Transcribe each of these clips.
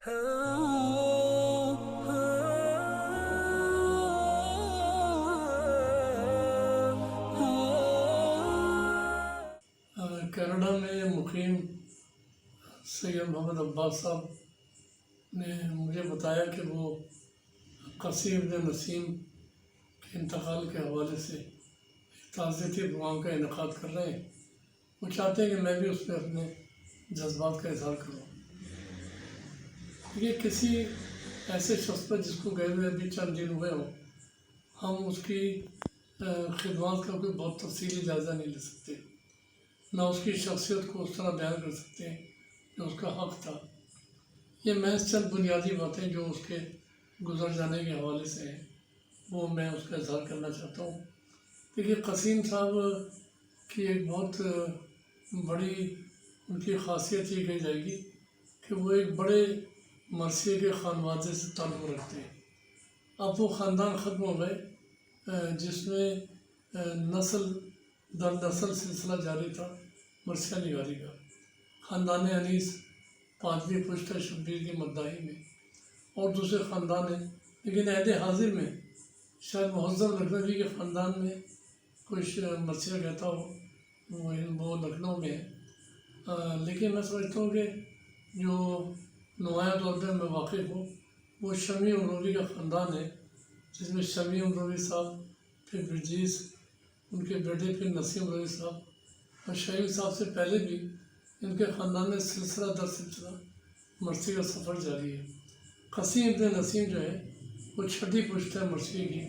Canada میں مقیم سید محمد عباس صاحب نے مجھے بتایا کہ وہ قاسم ابن نسیم کے انتقال کے حوالے سے تعزیتی پروگرام کا انعقاد کر رہے ہیں۔ وہ چاہتے ہیں کہ میں بھی اس میں اپنے جذبات کا اظہار کروں۔ یہ کسی ایسے شخص پر جس کو گئے ہوئے ابھی چند دن ہوئے ہوں، ہم اس کی خدمات کا کوئی بہت تفصیلی جائزہ نہیں لے سکتے، نہ اس کی شخصیت کو اس طرح بیان کر سکتے ہیں جو اس کا حق تھا۔ یہ محض چند بنیادی باتیں جو اس کے گزر جانے کے حوالے سے ہیں، وہ میں اس کا اظہار کرنا چاہتا ہوں۔ دیکھیے، قاسم صاحب کی ایک بہت بڑی ان کی خاصیت یہ کہی جائے گی کہ وہ ایک بڑے مرثیے کے خانوادے سے تعلق رکھتے ہیں۔ اب وہ خاندان ختم ہو گئے جس میں نسل در نسل سلسلہ جاری تھا مرثیہ نگاری کا۔ خاندان انیس 5ویں پشت شبیر کی مدعی میں اور دوسرے خاندان ہیں، لیکن عہد حاضر میں شاید مہذب لکھنوی کے خاندان میں کچھ مرثیہ کہتا ہو، وہ لکھنؤ میں ہے۔ لیکن میں سمجھتا ہوں کہ جو نمایاں طور پہ میں واقف ہوں وہ شمی امروی کا خاندان ہے، جس میں شمی امروی صاحب، پھر برجیس، ان کے بیٹے، پھر نسیم امروی صاحب، اور شہید صاحب سے پہلے بھی ان کے خاندان میں سلسلہ در سلسلہ مرثیے کا سفر جاری ہے۔ قاسم ابن نسیم جو ہے وہ 6ٹھی پشت ہے مرثیے کی،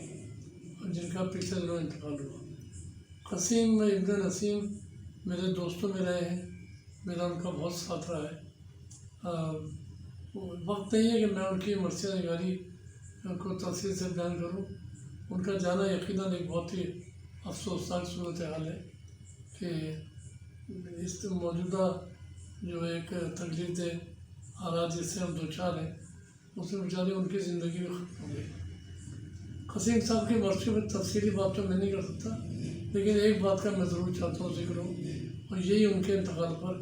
جن کا پچھلے دنوں انتقال ہوا۔ قاسم ابن نسیم میرے دوستوں میں رہے ہیں، میرا ان کا بہت ساتھ رہا ہے۔ وقت نہیں ہے کہ میں ان کی مرثیہ نگاری کو تفصیل سے بیان کروں۔ ان کا جانا یقیناً ایک بہت ہی افسوسناک صورتحال ہے کہ اس موجودہ جو ایک تکلیف دہ حالات جس سے ہم دوچار ہیں، اس میں بیچارے ان کی زندگی بھی ختم ہو گئی۔ قاسم صاحب کی مرثیوں میں تفصیلی بات تو میں نہیں کر سکتا، لیکن ایک بات کا میں ضرور چاہتا ہوں ذکر ہوں، اور یہی ان کے انتقال پر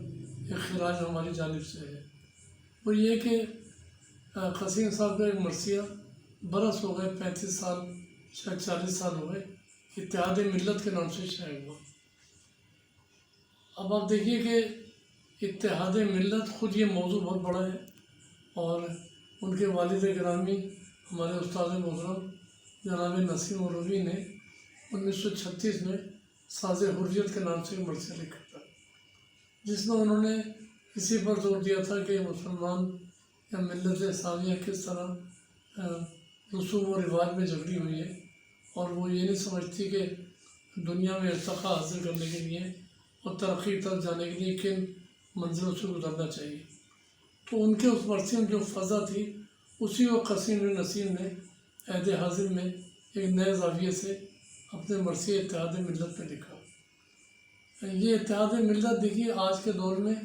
ایک خراج ہماری جانب سے ہے۔ وہ یہ کہ قاسم صاحب کا ایک مرثیہ برس ہو گئے 35 سال، شاید 40 سال ہو گئے، اتحاد ملت کے نام سے شائع ہوا۔ اب آپ دیکھیے کہ اتحاد ملت خود یہ موضوع بہت بڑا ہے، اور ان کے والد گرامی ہمارے استاد محترم جناب نسیم امروی نے 1936 میں ساز حریت کے نام سے ایک مرثیہ لکھا تھا، جس میں انہوں نے اسی پر زور دیا تھا کہ مسلمان یا ملت اسلامیہ کس طرح رسوم و رواج میں جھگڑی ہوئی ہے، اور وہ یہ نہیں سمجھتی کہ دنیا میں ارتقاء حاصل کرنے کے لیے اور ترقی تک جانے کے لیے کن منزلوں سے گزرنا چاہیے۔ تو ان کے اس مرثیے میں جو فضا تھی، اسی کو قاسم ابن نسیم نے عہد حاضر میں ایک نئے زاویے سے اپنے مرثیہ اتحاد ملت پہ لکھا۔ یہ اتحاد ملت، دیکھیے، آج کے دور میں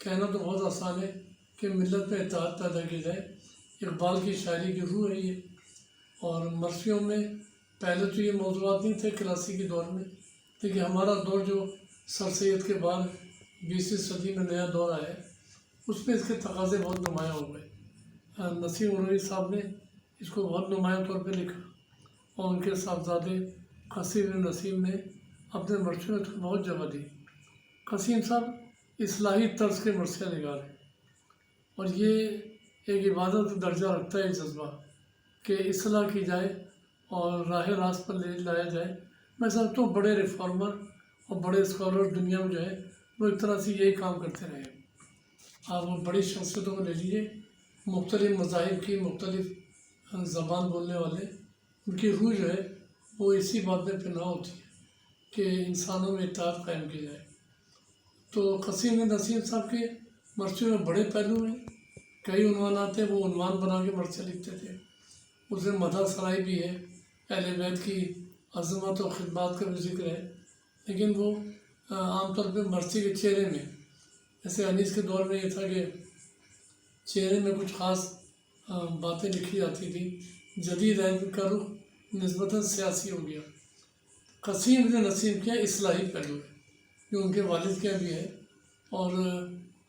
کہنا تو بہت آسان ہے کہ ملت میں اتحاد پیدا کیا جائے، اقبال کی شاعری کی روح ہے یہ۔ اور مرثیوں میں پہلے تو یہ موضوعات نہیں تھے کلاسیکی دور میں، لیکن ہمارا دور جو سر سید کے بعد 20ویں صدی میں نیا دور آیا ہے، اس میں اس کے تقاضے بہت نمایاں ہو گئے۔ نسیم امروی صاحب نے اس کو بہت نمایاں طور پہ لکھا، اور ان کے صاحبزادے قاسم ابن نسیم نے اپنے مرثیوں میں اس کو بہت جگہ دی۔ قاسم صاحب اصلاحی طرز کے مرثیہ نگار ہیں، اور یہ ایک عبادت کا درجہ رکھتا ہے، جذبہ کہ اصلاح کی جائے اور راہ راست پر لے لایا جائے۔ میں سمجھتا ہوں بڑے ریفارمر اور بڑے اسکالر دنیا میں جو ہے وہ ایک طرح سے یہی کام کرتے رہے ہیں۔ آپ بڑی شخصیتوں کو لے لیجیے، مختلف مذاہب کی، مختلف زبان بولنے والے، ان کی روح جو ہے وہ اسی بات میں پنہاں ہوتی ہے کہ انسانوں میں اتحاد قائم کی جائے۔ تو قاسم ابن نسیم صاحب کے مرثیوں میں بڑے پہلو ہیں، کئی عنوانات ہیں، وہ عنوان بنا کے مرثیہ لکھتے تھے۔ اس میں مدح سرائی بھی ہے، اہل بیت کی عظمت اور خدمات کا بھی ذکر ہے، لیکن وہ عام طور پہ مرثی کے چہرے میں، جیسے انیس کے دور میں یہ تھا کہ چہرے میں کچھ خاص باتیں لکھی جاتی تھیں۔ جدید عہد کا رخ نسبتاً سیاسی ہو گیا۔ قاسم ابن نسیم کیا اصلاحی پہلو ہے، جو ان کے والد کا بھی ہے، اور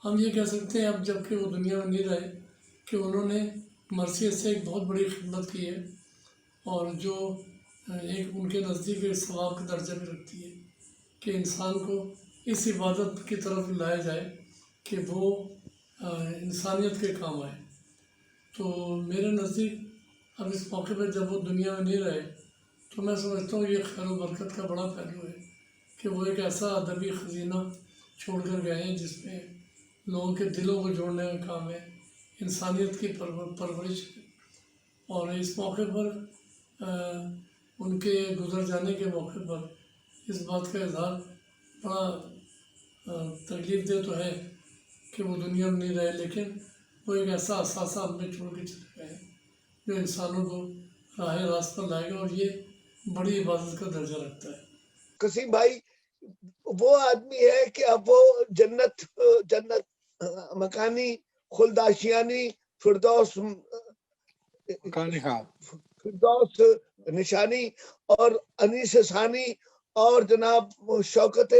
ہم یہ کہہ سکتے ہیں اب جب کہ وہ دنیا میں نہیں رہے، کہ انہوں نے مرثیت سے ایک بہت بڑی خدمت کی ہے، اور جو ایک ان کے نزدیک ایک ثواب کا درجہ بھی رکھتی ہے کہ انسان کو اس عبادت کی طرف لایا جائے کہ وہ انسانیت کے کام آئے۔ تو میرے نزدیک اب اس موقع پہ جب وہ دنیا میں نہیں رہے تو میں سمجھتا ہوں یہ خیر و برکت کا بڑا پہلو ہے کہ وہ ایک ایسا ادبی خزینہ چھوڑ کر گئے ہیں جس میں لوگوں کے دلوں کو جوڑنے کا کام ہے، انسانیت کی پرورش ہے۔ اور اس موقع پر ان کے گزر جانے کے موقع پر اس بات کا اظہار بڑا تکلیف دہ تو ہے کہ وہ دنیا میں نہیں رہے، لیکن وہ ایک ایسا اثاثہ ہم نے چھوڑ کے چلے گئے ہیں جو انسانوں کو راہ راست پر لائے گا، اور یہ بڑی عبادت کا درجہ رکھتا ہے۔ قسیم بھائی وہ آدمی ہے کہ اب وہ جنت مکانی خلداشیانی فردوس نشانی اور انیس ثانی اور جناب شوکت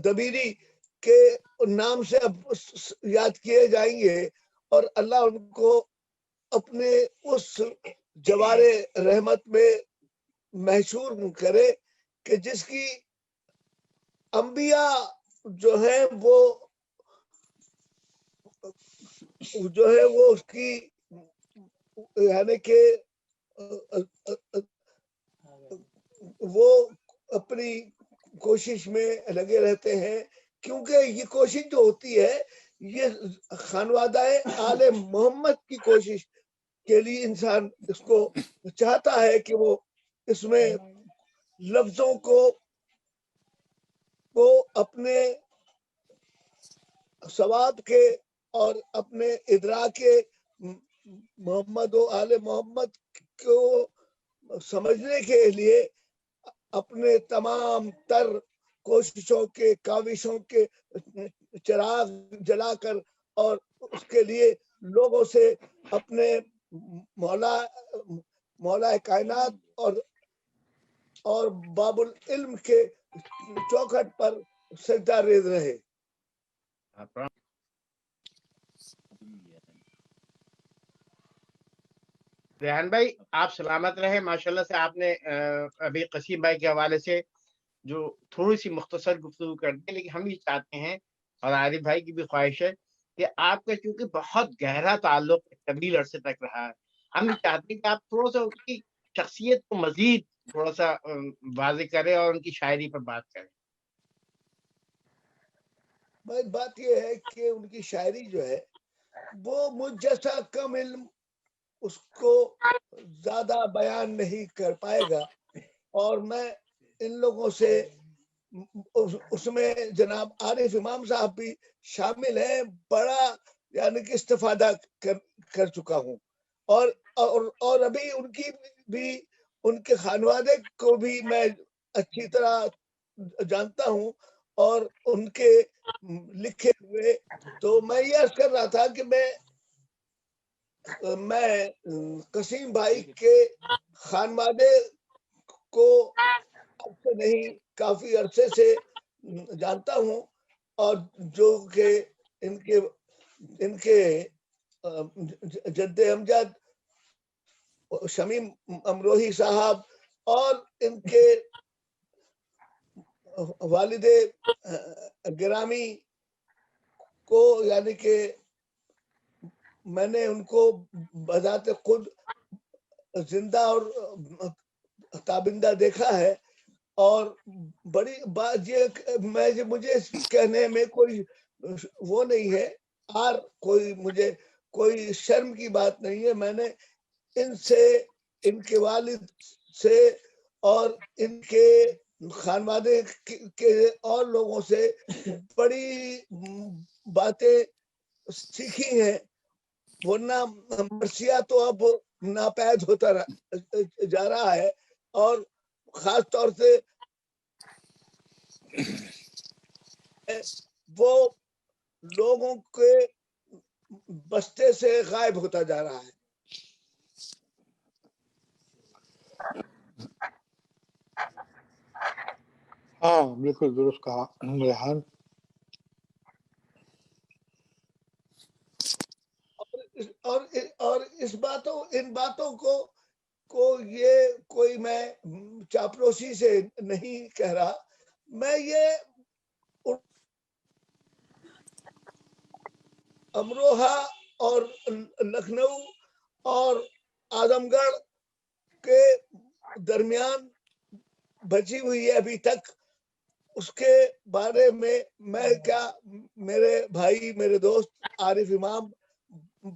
دبیری کے نام سے اب یاد کیے جائیں گے، اور اللہ ان کو اپنے اس جوار رحمت میں محشور کرے کہ جس کی انبیاء جو ہے وہ اس کی یعنی کہ وہ اپنی کوشش میں لگے رہتے ہیں، کیونکہ یہ کوشش جو ہوتی ہے یہ خانوادہ آل محمد کی کوشش کے لیے انسان اس کو چاہتا ہے کہ وہ اس میں لفظوں کو اپنے ثواب کے اور اپنے ادراک محمد و آل محمد کو سمجھنے کے لیے اپنے تمام تر کوششوں کے کاوشوں کے چراغ جلا کر اور اس کے لیے لوگوں سے اپنے مولا کائنات اور باب العلم کے چوکھٹ پر سجدہ ریز رہے۔ ریحان بھائی آپ سلامت رہے۔ ماشاءاللہ سے آپ نے ابھی قسیم بھائی کے حوالے سے جو تھوڑی سی مختصر گفتگو کر دی، لیکن ہم یہ چاہتے ہیں اور عارف بھائی کی بھی خواہش ہے کہ آپ کا چونکہ بہت گہرا تعلق طویل عرصے تک رہا ہے، ہم یہ چاہتے ہیں کہ آپ تھوڑا سا اس کی شخصیت کو مزید تھوڑا سا واضح کریں اور ان کی شاعری پر بات کریں۔ بات یہ ہے کہ ان کی شاعری جو ہے وہ مجھ جیسا کم علم اس کو زیادہ بیان نہیں کر پائے گا، اور میں ان لوگوں سے اس میں جناب عارف امام صاحب بھی شامل ہیں، بڑا یعنی کہ استفادہ کر چکا ہوں، اور ابھی ان کی بھی ان کے خانوادے کو بھی میں اچھی طرح جانتا ہوں اور ان کے لکھے ہوئے، تو میں یہ عرض کر رہا تھا کہ میں قسیم بھائی کے خانوادے کو سے نہیں کافی عرصے سے جانتا ہوں، اور جو کہ ان کے جد امجد شمیم امروہی صاحب اور ان کے والد گرامی کو یعنی کہ میں نے ان کو بذات خود زندہ اور تابندہ دیکھا ہے، اور بڑی بات یہ مجھے کہنے میں کوئی وہ نہیں ہے، اور مجھے کوئی شرم کی بات نہیں ہے۔ میں نے ان سے، ان کے والد سے اور ان کے خانوادے کے اور لوگوں سے بڑی باتیں سیکھی ہیں، ورنہ مرثیہ تو اب ناپید ہوتا جا رہا ہے، اور خاص طور سے وہ لوگوں کے بستے سے غائب ہوتا جا رہا ہے۔ ہاں بالکل درست کہا ریحان۔ اور ان باتوں کو یہ کوئی میں چاپلوسی سے نہیں کہہ رہا، میں یہ امروہہ اور لکھنؤ اور اعظم گڑھ کے درمیان بچی ہوئی ہے ابھی تک، اس کے بارے میں کیا، میرے بھائی میرے دوست عارف امام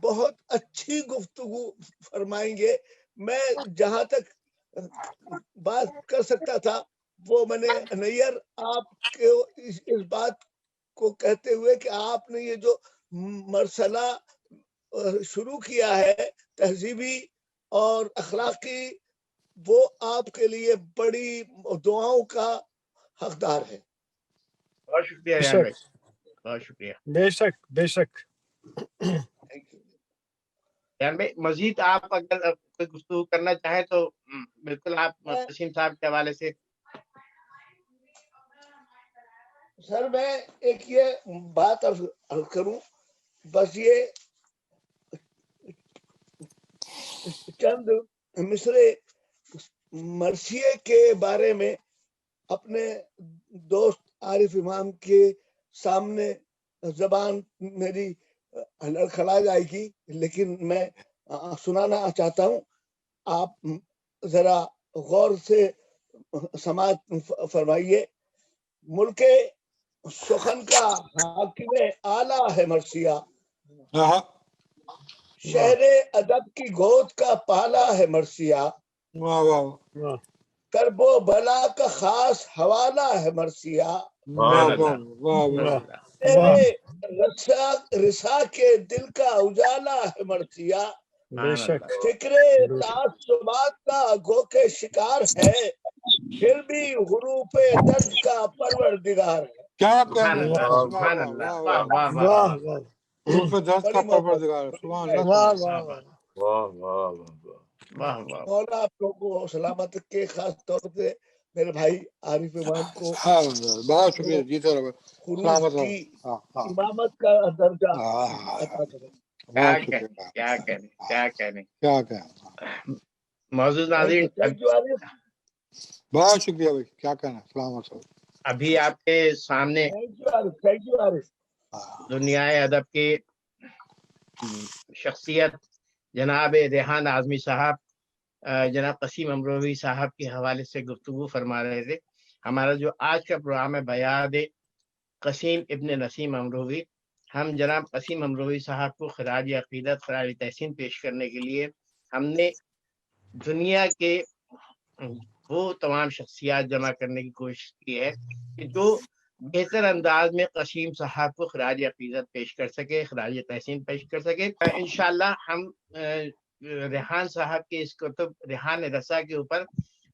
بہت اچھی گفتگو فرمائیں گے. میں جہاں تک بات کر سکتا تھا وہ میں نے نیر آپ کے اس بات کو کہتے ہوئے کہ آپ نے یہ جو مرسلہ شروع کیا ہے تہذیبی اور اخلاقی، وہ آپ کے لیے بڑی دعاؤں کا حقدار ہے. بہت شکریہ ریحان بھائی، بہت شکریہ. بے شک بے شک. ریحان بھائی مزید آپ اگر کوئی گفتگو کرنا چاہیں تو بالکل آپ قسیم صاحب کے حوالے سے. سر میں ایک یہ بات عرض کروں، بس یہ چند مصرے مرثیے کے بارے میں اپنے دوست عارف امام کے سامنے زبان میری لڑکھڑا جائے گی، لیکن میں سنانا چاہتا ہوں. آپ ذرا غور سے سماعت فرمائیے. ملک سخن کا حاکم اعلیٰ ہے مرثیہ، ہاں شہر ادب کی گود کا پالا ہے مرثیہ، واہ واہ واہ کرب و بلا کا خاص حوالہ ہے مرثیہ، واہ واہ واہ واہ. تیرے رسا کے دل کا اجالا ہے مرثیہ، بے شک. فکر تعصبات کا گو کے شکار ہے، پھر بھی حروف درد کا پروردگار ہے. کیا سبحان کہنا اللہ، ہے، سبحان اللہ، واہ واہ واہ واہ. واہ روپ درد کا بڑی محبت، پروردگار، سبحان اللہ. واہ واہ واہ. واہ واہ. مولا آپ لوگوں کو سلامت کے، خاص طور سے میرے بھائی عارف امام کو ہاں بہت شکریہ جیتے رہو، خروج سلامت رہو. کی ہاں ہاں امامت کا درجہ ہاں، عطا کرے. کیا بہت کہنے، شکریہ. کیا کہنے، کیا کہنے. کیا کہنا، معزز ناظرین، تھینک یو عارف، بہت شکریہ بھائی، کیا کہنا، سلامت رہو. ابھی آپ کے سامنے thank you Arif, thank you Arif. دنیائے ادب کے شخصیت جناب ریحان اعظمی صاحب جناب قسیم امروہی صاحب کے حوالے سے گفتگو فرما رہے تھے. ہمارا جو آج کا پروگرام ہے بیاد قسیم ابن نسیم امروہی، ہم جناب قسیم امروہی صاحب کو خراج عقیدت، خراج تحسین پیش کرنے کے لیے ہم نے دنیا کے وہ تمام شخصیات جمع کرنے کی کوشش کی ہے کہ جو بہتر انداز میں قسیم صاحب کو خراج عقیدت پیش کر سکے، خراج تحسین پیش کر سکے. انشاءاللہ ہم ریحان صاحب کے اس کتب ریحان رسا کے اوپر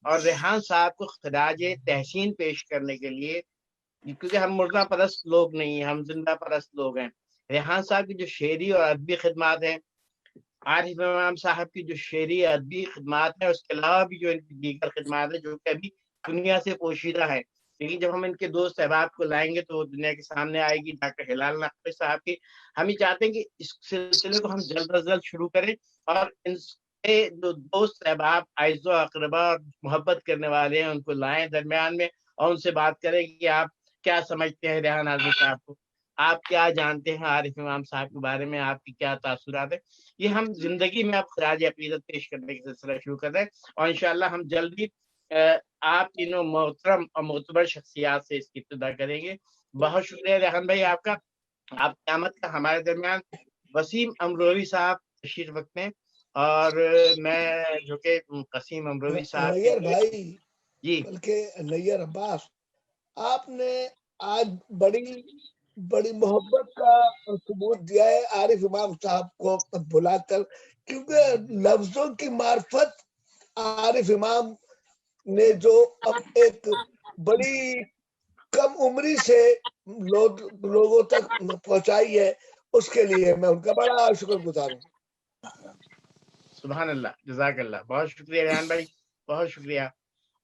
اور ریحان صاحب کو خراج تحسین پیش کرنے کے لیے، کیونکہ ہم مردہ پرست لوگ نہیں ہیں، ہم زندہ پرست لوگ ہیں. ریحان صاحب کی جو شعری اور ادبی خدمات ہیں، عارف امام صاحب کی جو شعری ادبی خدمات ہیں، اس کے علاوہ بھی جو ان کی دیگر خدمات ہیں جو کہ ابھی دنیا سے پوشیدہ ہیں، لیکن جب ہم ان کے دوست احباب کو لائیں گے تو وہ دنیا کے سامنے آئے گی. ڈاکٹر ہلال نقوی صاحب کی ہم یہ چاہتے ہیں کہ اس سلسلے کو ہم جلد از جلد شروع کریں، اور ان کے جو دوست احباب اعزا و اقربا اور محبت کرنے والے ہیں ان کو لائیں درمیان میں، اور ان سے بات کریں کہ آپ کیا سمجھتے ہیں ریحان اعظمی صاحب کو، آپ کیا جانتے ہیں عارف امام صاحب کے بارے میں، آپ کی کیا تاثرات ہیں. یہ ہم زندگی میں اب خراج عقیدت پیش کرنے کا سلسلہ شروع کر رہے ہیں، اور انشاءاللہ ہم جلدی آپ تینوں محترم اور معتبر شخصیات سے اس کی ابتدا کریں گے. بہت شکریہ ریحان بھائی آپ کا. آپ قیامت کا ہمارے درمیان وسیم امروہی صاحب تشریف رکھتے ہیں، اور میں جو کہ قسیم امروہی صاحب نیر بھائی، جی بلکہ نیر عباس، آپ نے آج بڑی محبت کا ثبوت دیا ہے عارف امام صاحب کو بلا کر، کیونکہ لفظوں کی معرفت عارف امام نے جو اب ایک بڑی کم عمری سے لوگوں تک پہنچائی ہے، اس کے لیے میں ان کا بڑا شکر گزار ہوں. سبحان اللہ، جزاک اللہ. بہت شکریہ ریحان بھائی، بہت شکریہ.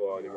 وآل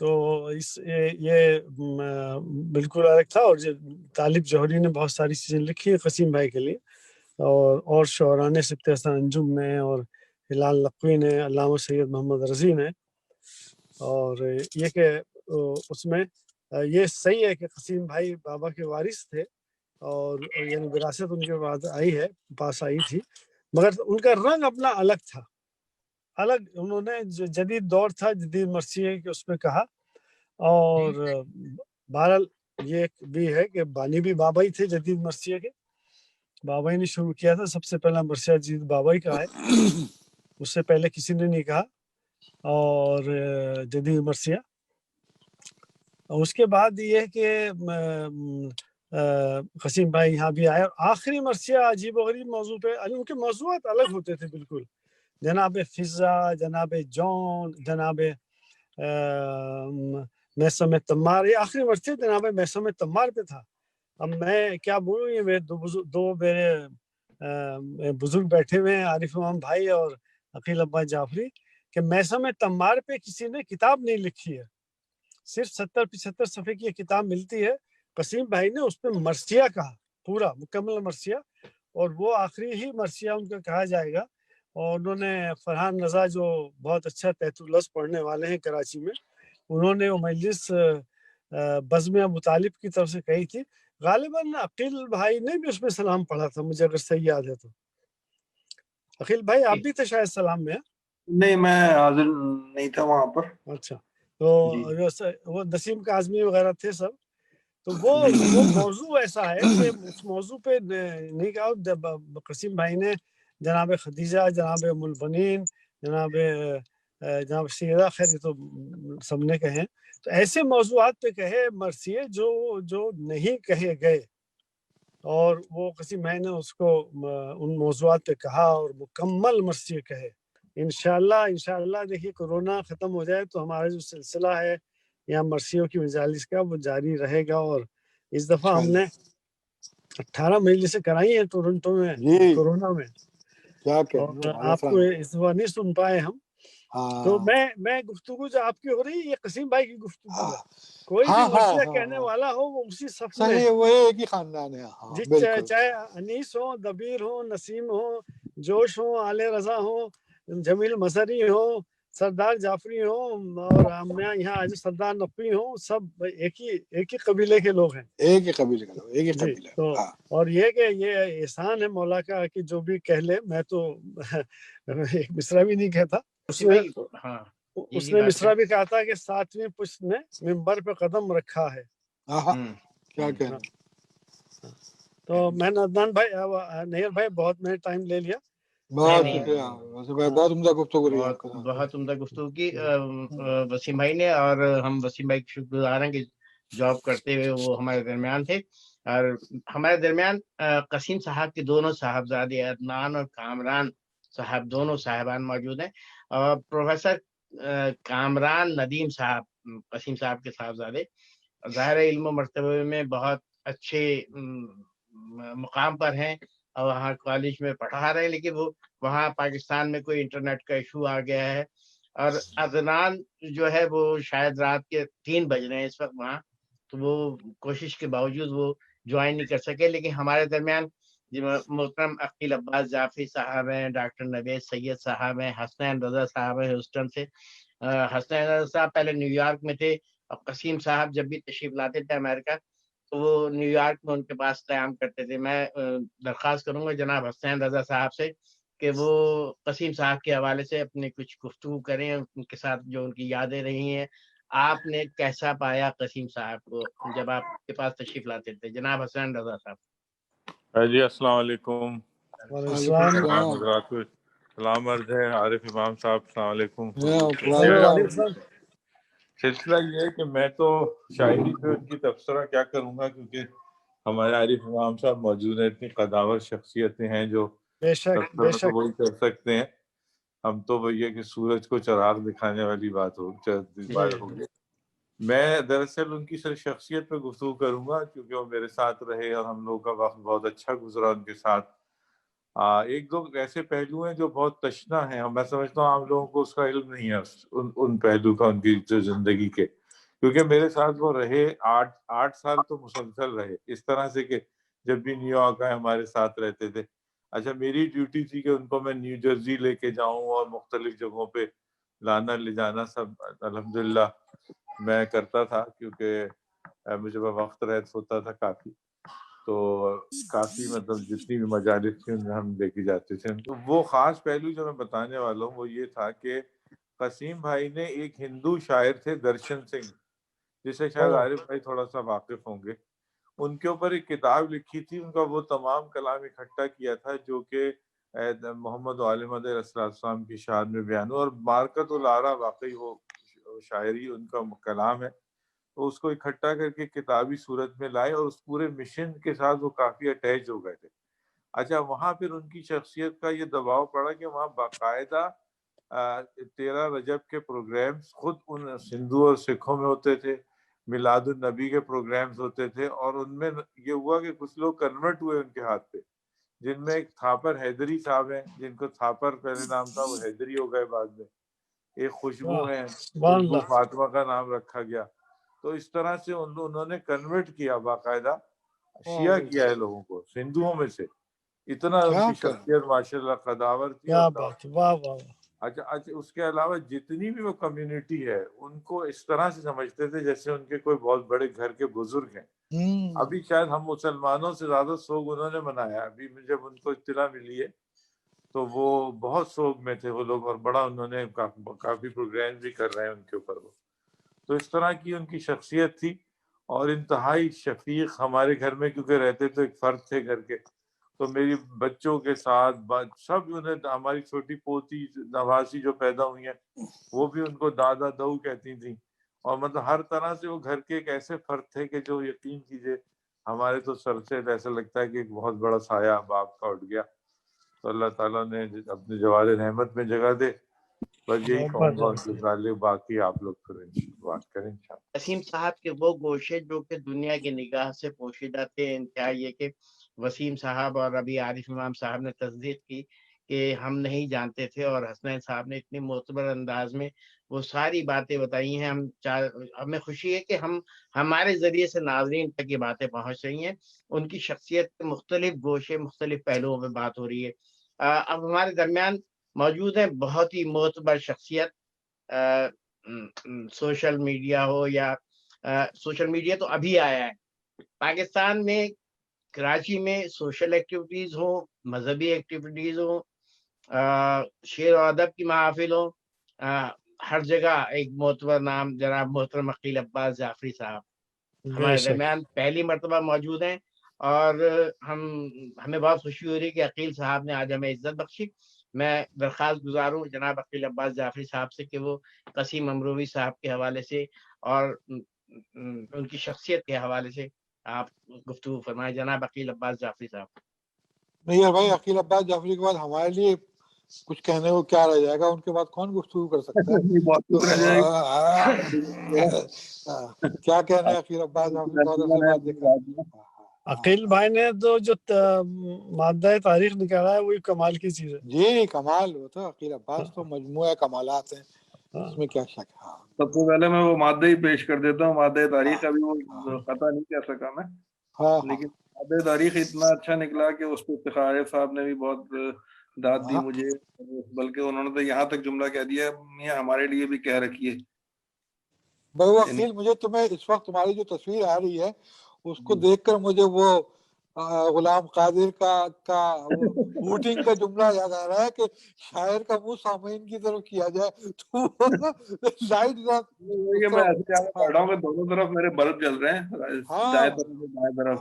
تو یہ بالکل الگ تھا. اور طالب جوہری نے بہت ساری چیزیں لکھی ہیں قسیم بھائی کے لیے, اور شعراء نے سبت حسن انجم نے, اور ہلال نقوی نے, علامہ سید محمد رضی نے. اور یہ کہ اس میں یہ صحیح ہے کہ قسیم بھائی بابا کے وارث تھے, اور یعنی وراثت ان کے بعد آئی ہے, پاس آئی تھی, مگر ان کا رنگ اپنا الگ تھا, الگ. انہوں نے جو جدید دور تھا, جدید مرثیے کے اس میں کہا. اور بہرحال یہ بھی ہے کہ بانی بھی بابا ہی تھے جدید مرثیے کے, بابا ہی نے شروع کیا تھا. سب سے پہلا مرثیہ جدید بابا ہی کا ہے, اس سے پہلے کسی نے نہیں کہا. اور جدید مرثیہ, اس کے بعد یہ کہ قسیم بھائی یہاں بھی آئے, اور آخری مرثیہ عجیب و غریب موضوع پہ, ان کے موضوعات الگ ہوتے تھے بالکل. جناب فضا, جناب جون, جناب میسم تمار, یہ آخری مرثیہ جناب میسم تمار پہ تھا. اب میں کیا بولوں, یہ میرے دو میرے بزرگ بیٹھے ہوئے ہیں, عارف امام بھائی اور عقیل ابا جعفری, کہ میسم تمار پہ کسی نے کتاب نہیں لکھی ہے. صرف 70-75 صفحے کی یہ کتاب ملتی ہے. قسیم بھائی نے اس پہ مرثیہ کہا, پورا مکمل مرثیہ, اور وہ آخری ہی مرثیہ ان کا کہا جائے گا. اور انہوں نے فرحان رضا, جو بہت اچھا تحت اللفظ پڑھنے والے ہیں کراچی میں, انہوں نے وہ مجلس بزم ابو طالب کی طرف سے کہی تھی. غالباً عقیل بھائی نے بھی اس میں سلام پڑھا تھا, مجھے اگر صحیح یاد ہے تو. عقیل بھائی آپ بھی تھے شاید سلام میں؟ نہیں میں حاضر نہیں تھا وہاں پر. اچھا, تو وہ نسیم کاظمی وغیرہ تھے سب. تو وہ موضوع ایسا ہے کہ اس موضوع پہ نہیں کہا. جب قسیم بھائی نے جناب خدیجہ, جناب ام البنین, جناب سیدہ, خیر تو سب نے کہے, تو ایسے موضوعات پہ کہے مرثیے جو نہیں کہے گئے. اور وہ قسیم بھائی نے اس کو ان موضوعات پہ کہا اور مکمل مرثیے کہے. انشاءاللہ دیکھیے کورونا ختم ہو جائے تو ہمارا جو سلسلہ ہے یہاں مرثیوں کی مجالس کا, وہ جاری رہے گا. اور اس دفعہ ہم نے 18 مجلسیں کرائی ہیں ٹورنٹو میں کورونا میں, اور آپ کو اس دفعہ نہیں سن پائے ہم. تو میں گفتگو جو آپ کی ہو رہی ہے یہ قسیم بھائی کی گفتگو ہے. کوئی بھی مرثیہ کہنے والا ہو وہ اسی صف میں, وہ ایک ہی خاندان ہے. چاہے انیس ہو, دبیر ہو, نسیم ہو, جوش ہو, آل رضا ہو, جمیل مظہری ہو, سردار جعفری ہو, اور یہاں سردار نقوی ہو, سب ایک ہی قبیلے کے لوگ ہیں, ایک ہی قبیلے. تو اور یہ کہ یہ احسان ہے مولا کا کہ جو بھی کہہ لے. میں تو ایک مصرع بھی نہیں کہتا. اس نے مصرع بھی کہا تھا کہ 7ویں پشت نے منبر پہ قدم رکھا ہے. کیا کہنا. تو میں نے عدنان بھائی, نیر بھائی, بہت میں نے ٹائم لے لیا. بہت شکریہ, بہت عمدہ گفتگو رہی, بہت عمدہ گفتگو کی وسیم بھائی نے. اور ہم وسیم بھائی کے شکر گزار ہیں کہ جاب کرتے ہوئے وہ ہمارے درمیان تھے. اور ہمارے درمیان قسیم صاحب کے دونوں صاحبزادے عدنان اور کامران صاحب, دونوں صاحبان موجود ہیں. پروفیسر کامران ندیم صاحب قسیم صاحب کے صاحبزادے, ظاہر علم و مرتبے میں بہت اچھے مقام پر ہیں, اور وہاں کالج میں پڑھا رہے ہیں. لیکن وہ وہاں پاکستان میں کوئی انٹرنیٹ کا ایشو آ گیا ہے, اور عدنان جو ہے وہ شاید رات کے 3 بج رہے ہیں اس وقت وہاں, تو وہ کوشش کے باوجود وہ جوائن نہیں کر سکے. لیکن ہمارے درمیان محترم عقیل عباس جعفری صاحب ہیں, ڈاکٹر نوید سید صاحب ہیں, حسنین رضا صاحب ہیں ہیوسٹن سے. حسنین رضا صاحب پہلے نیو یارک میں تھے, اور قسیم صاحب جب بھی تشریف لاتے تھے امریکہ تو وہ نیو یارک میں ان کے پاس قیام کرتے تھے. میں درخواست کروں گا جناب حسنین رضا صاحب سے کہ وہ قسیم صاحب کے حوالے سے اپنے کچھ گفتگو کریں, ان کے ساتھ جو ان کی یادیں رہی ہیں. آپ نے کیسا پایا قسیم صاحب کو جب آپ کے پاس تشریف لاتے تھے؟ جناب حسنین رضا صاحب. جی السلام علیکم. سلام عرض ہے عارف امام صاحب, السلام علیکم. سلسلہ یہ ہے کہ میں تو شاعری پہ ان کی تبصرہ کیا کروں گا, کیونکہ ہمارے عارف امام صاحب موجود ہیں, اتنی قداور شخصیتیں ہیں جو تبصرہ تو وہی کر سکتے ہیں. ہم تو وہ یہ کہ سورج کو چراغ دکھانے والی بات ہوگی. میں دراصل ان کی صرف شخصیت پہ گفتگو کروں گا, کیونکہ وہ میرے ساتھ رہے اور ہم لوگوں کا وقت بہت اچھا گزرا ان کے ساتھ. 1-2 ایسے پہلو ہیں جو بہت تشنا ہیں, میں سمجھتا ہوں عام لوگوں کو اس کا علم نہیں ہے, ان پہلو کا ان کی جو زندگی کے. کیونکہ میرے ساتھ وہ رہے 8 سال تو مسلسل رہے اس طرح سے کہ جب بھی نیو یارک آئے ہمارے ساتھ رہتے تھے. اچھا میری ڈیوٹی تھی کہ ان کو میں نیو جرسی لے کے جاؤں اور مختلف جگہوں پہ لانا لے جانا سب الحمدللہ میں کرتا تھا، کیونکہ مجھے وقت رہت ہوتا تھا کافی، تو کافی مطلب جتنی بھی مجالس تھیں ان میں ہم لے کے جاتے تھے. تو وہ خاص پہلو جو میں بتانے والا ہوں وہ یہ تھا کہ قسیم بھائی نے ایک ہندو شاعر تھے درشن سنگھ، جسے شاید عارف بھائی تھوڑا سا واقف ہوں گے، ان کے اوپر ایک کتاب لکھی تھی، ان کا وہ تمام کلام اکٹھا کیا تھا جو کہ محمد عالم علیہ السلام کی شان میں بیان ہو، اور مارکت الارا واقعی وہ شاعری ان کا کلام ہے. تو اس کو اکٹھا کر کے کتابی صورت میں لائے اور اس پورے مشن کے ساتھ وہ کافی اٹیچ ہو گئے تھے. اچھا وہاں پھر ان کی شخصیت کا یہ دباؤ پڑا کہ وہاں باقاعدہ 13 رجب کے پروگرامز خود ان ہندو اور سکھوں میں ہوتے تھے، میلاد النبی کے پروگرامز ہوتے تھے، اور ان میں یہ ہوا کہ کچھ لوگ کنورٹ ہوئے ان کے ہاتھ پہ، جن میں ایک تھاپر حیدری صاحب ہیں، جن کو تھاپر پہلے نام تھا، وہ حیدری ہو گئے بعد میں. ایک خوشبو ہیں، خوشبو فاطمہ کا نام رکھا گیا. تو اس طرح سے انہوں نے کنورٹ کیا، باقاعدہ شیعہ کیا ہے لوگوں کو ہندوؤں میں سے. اتنا ان کی شخصیت ماشاءاللہ قداور تھی. اچھا اس کے علاوہ جتنی بھی وہ کمیونٹی ہے ان کو اس طرح سے سمجھتے تھے جیسے ان کے کوئی بہت بڑے گھر کے بزرگ ہیں. ابھی شاید ہم مسلمانوں سے زیادہ سوگ انہوں نے منایا. ابھی جب ان کو اطلاع ملی ہے تو وہ بہت سوگ میں تھے وہ لوگ، اور بڑا انہوں نے کافی پروگرام بھی کر رہے ہیں ان کے اوپر وہ. تو اس طرح کی ان کی شخصیت تھی، اور انتہائی شفیق. ہمارے گھر میں کیونکہ رہتے تو ایک فرد تھے گھر کے، تو میری بچوں کے ساتھ سب انہیں، ہماری چھوٹی پوتی نواسی جو پیدا ہوئی ہیں وہ بھی ان کو دادا دو کہتی تھیں. اور مطلب ہر طرح سے وہ گھر کے ایک ایسے فرد تھے کہ جو یقین کیجئے ہمارے تو سر سے ایسا لگتا ہے کہ ایک بہت بڑا سایہ باپ کا اٹھ گیا. تو اللہ تعالیٰ نے اپنے جوار رحمت میں جگہ دے. بس یہی کہوں گا ان کے متعلق، باقی آپ لوگ پھر بات کریں انشاءاللہ. وسیم صاحب کے وہ گوشے جو کہ دنیا کی نگاہ سے پوشیدہ تھے، انتہا یہ کہ وسیم صاحب اور ابھی عارف امام صاحب نے تصدیق کی کہ ہم نہیں جانتے تھے، اور حسنین صاحب نے اتنی معتبر انداز میں وہ ساری باتیں بتائی ہیں. ہمیں خوشی ہے کہ ہمارے ذریعے سے ناظرین تک یہ باتیں پہنچ رہی ہیں. ان کی شخصیت کے مختلف گوشے، مختلف پہلوؤں میں بات ہو رہی ہے. اب ہمارے درمیان موجود ہیں بہت ہی معتبر شخصیت. سوشل میڈیا ہو یا سوشل میڈیا تو ابھی آیا ہے، پاکستان میں کراچی میں سوشل ایکٹیویٹیز ہوں، مذہبی ایکٹیویٹیز ہوں، شعر و ادب کی محافل ہوں، ہر جگہ ایک معتبر نام جناب محترم عقیل عباس جعفری صاحب ہمارے درمیان پہلی مرتبہ موجود ہیں. اور ہمیں بہت خوشی ہو رہی ہے کہ عقیل صاحب نے آج ہمیں عزت بخشی. میں درخواست گزار ہوں جناب عقیل عباس جعفری صاحب سے کہ وہ قسیم امروی صاحب کے حوالے سے اور ان کی شخصیت کے حوالے سے آپ گفتگو فرمائیں. جناب عقیل عباس جعفری صاحب. نہیں یار بھائی، عقیل عباس جعفری کے بعد ہمارے لیے کچھ کہنے کو کیا رہ جائے گا؟ ان کے بعد کون گفتگو کر سکتا ہے؟ کیا کہنے عقیل عباس جعفری کے بعد؟ عقیل بھائی نے تو جو مادہ تاریخ نکالا ہے وہی کمال کی چیز ہے. جی کمال. وہ تو عقیل عباس تو مجموعہ کمالات ہیں، اس میں کیا شک ہے. سب سے پہلے میں وہ مادہ ہی پیش کر دیتا ہوں. مادہ تاریخ ابھی وہ قطع نہیں کہہ سکا میں، لیکن مادہ تاریخ اتنا اچھا نکلا کہ اس پہ افتخار صاحب نے بھی بہت داد دی مجھے، بلکہ انہوں نے تو یہاں تک جملہ کہہ دیا میاں ہمارے لیے بھی کہہ رکھیے. بھائی عقیل، مجھے تمہیں اس وقت تمہاری جو تصویر آ رہی ہے اس کو دیکھ کر مجھے وہ غلام قادر کا ووٹنگ کا جملہ یاد آ رہا ہے کہ شاعر کا منہ سامعین کی طرف کیا جائے تو لائٹ میں ایسے پڑھ رہا ہوں کہ دونوں طرف میرے بلب جل رہے ہیں، دائیں طرف سے بائیں طرف،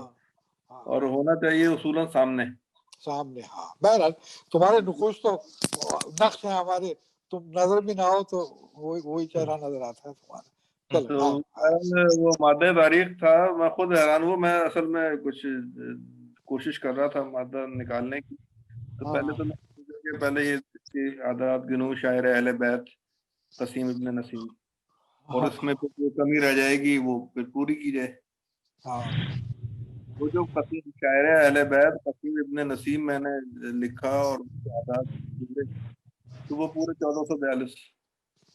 اور ہونا چاہیے اصولاً سامنے. ہاں بہرحال تمہارے نقوش تو نقش ہیں ہمارے، تم نظر بھی نہ ہو تو وہی چہرہ نظر آتا ہے تمہارا. تو وہ مادہ تاریخ تھا، میں خود حیران ہوا. میں اصل میں کچھ کوشش کر رہا تھا مادہ نکالنے کی، تو پہلے تو میں پہلے یہ عادات گنوں شاعر اہل بیت قسیم ابن نسیم، اور اس میں جو کمی رہ جائے گی وہ پھر پوری کی جائے. وہ جو قسیم شاعر اہل بیت قسیم ابن نسیم میں نے لکھا اور عادات تو وہ پورے 1442.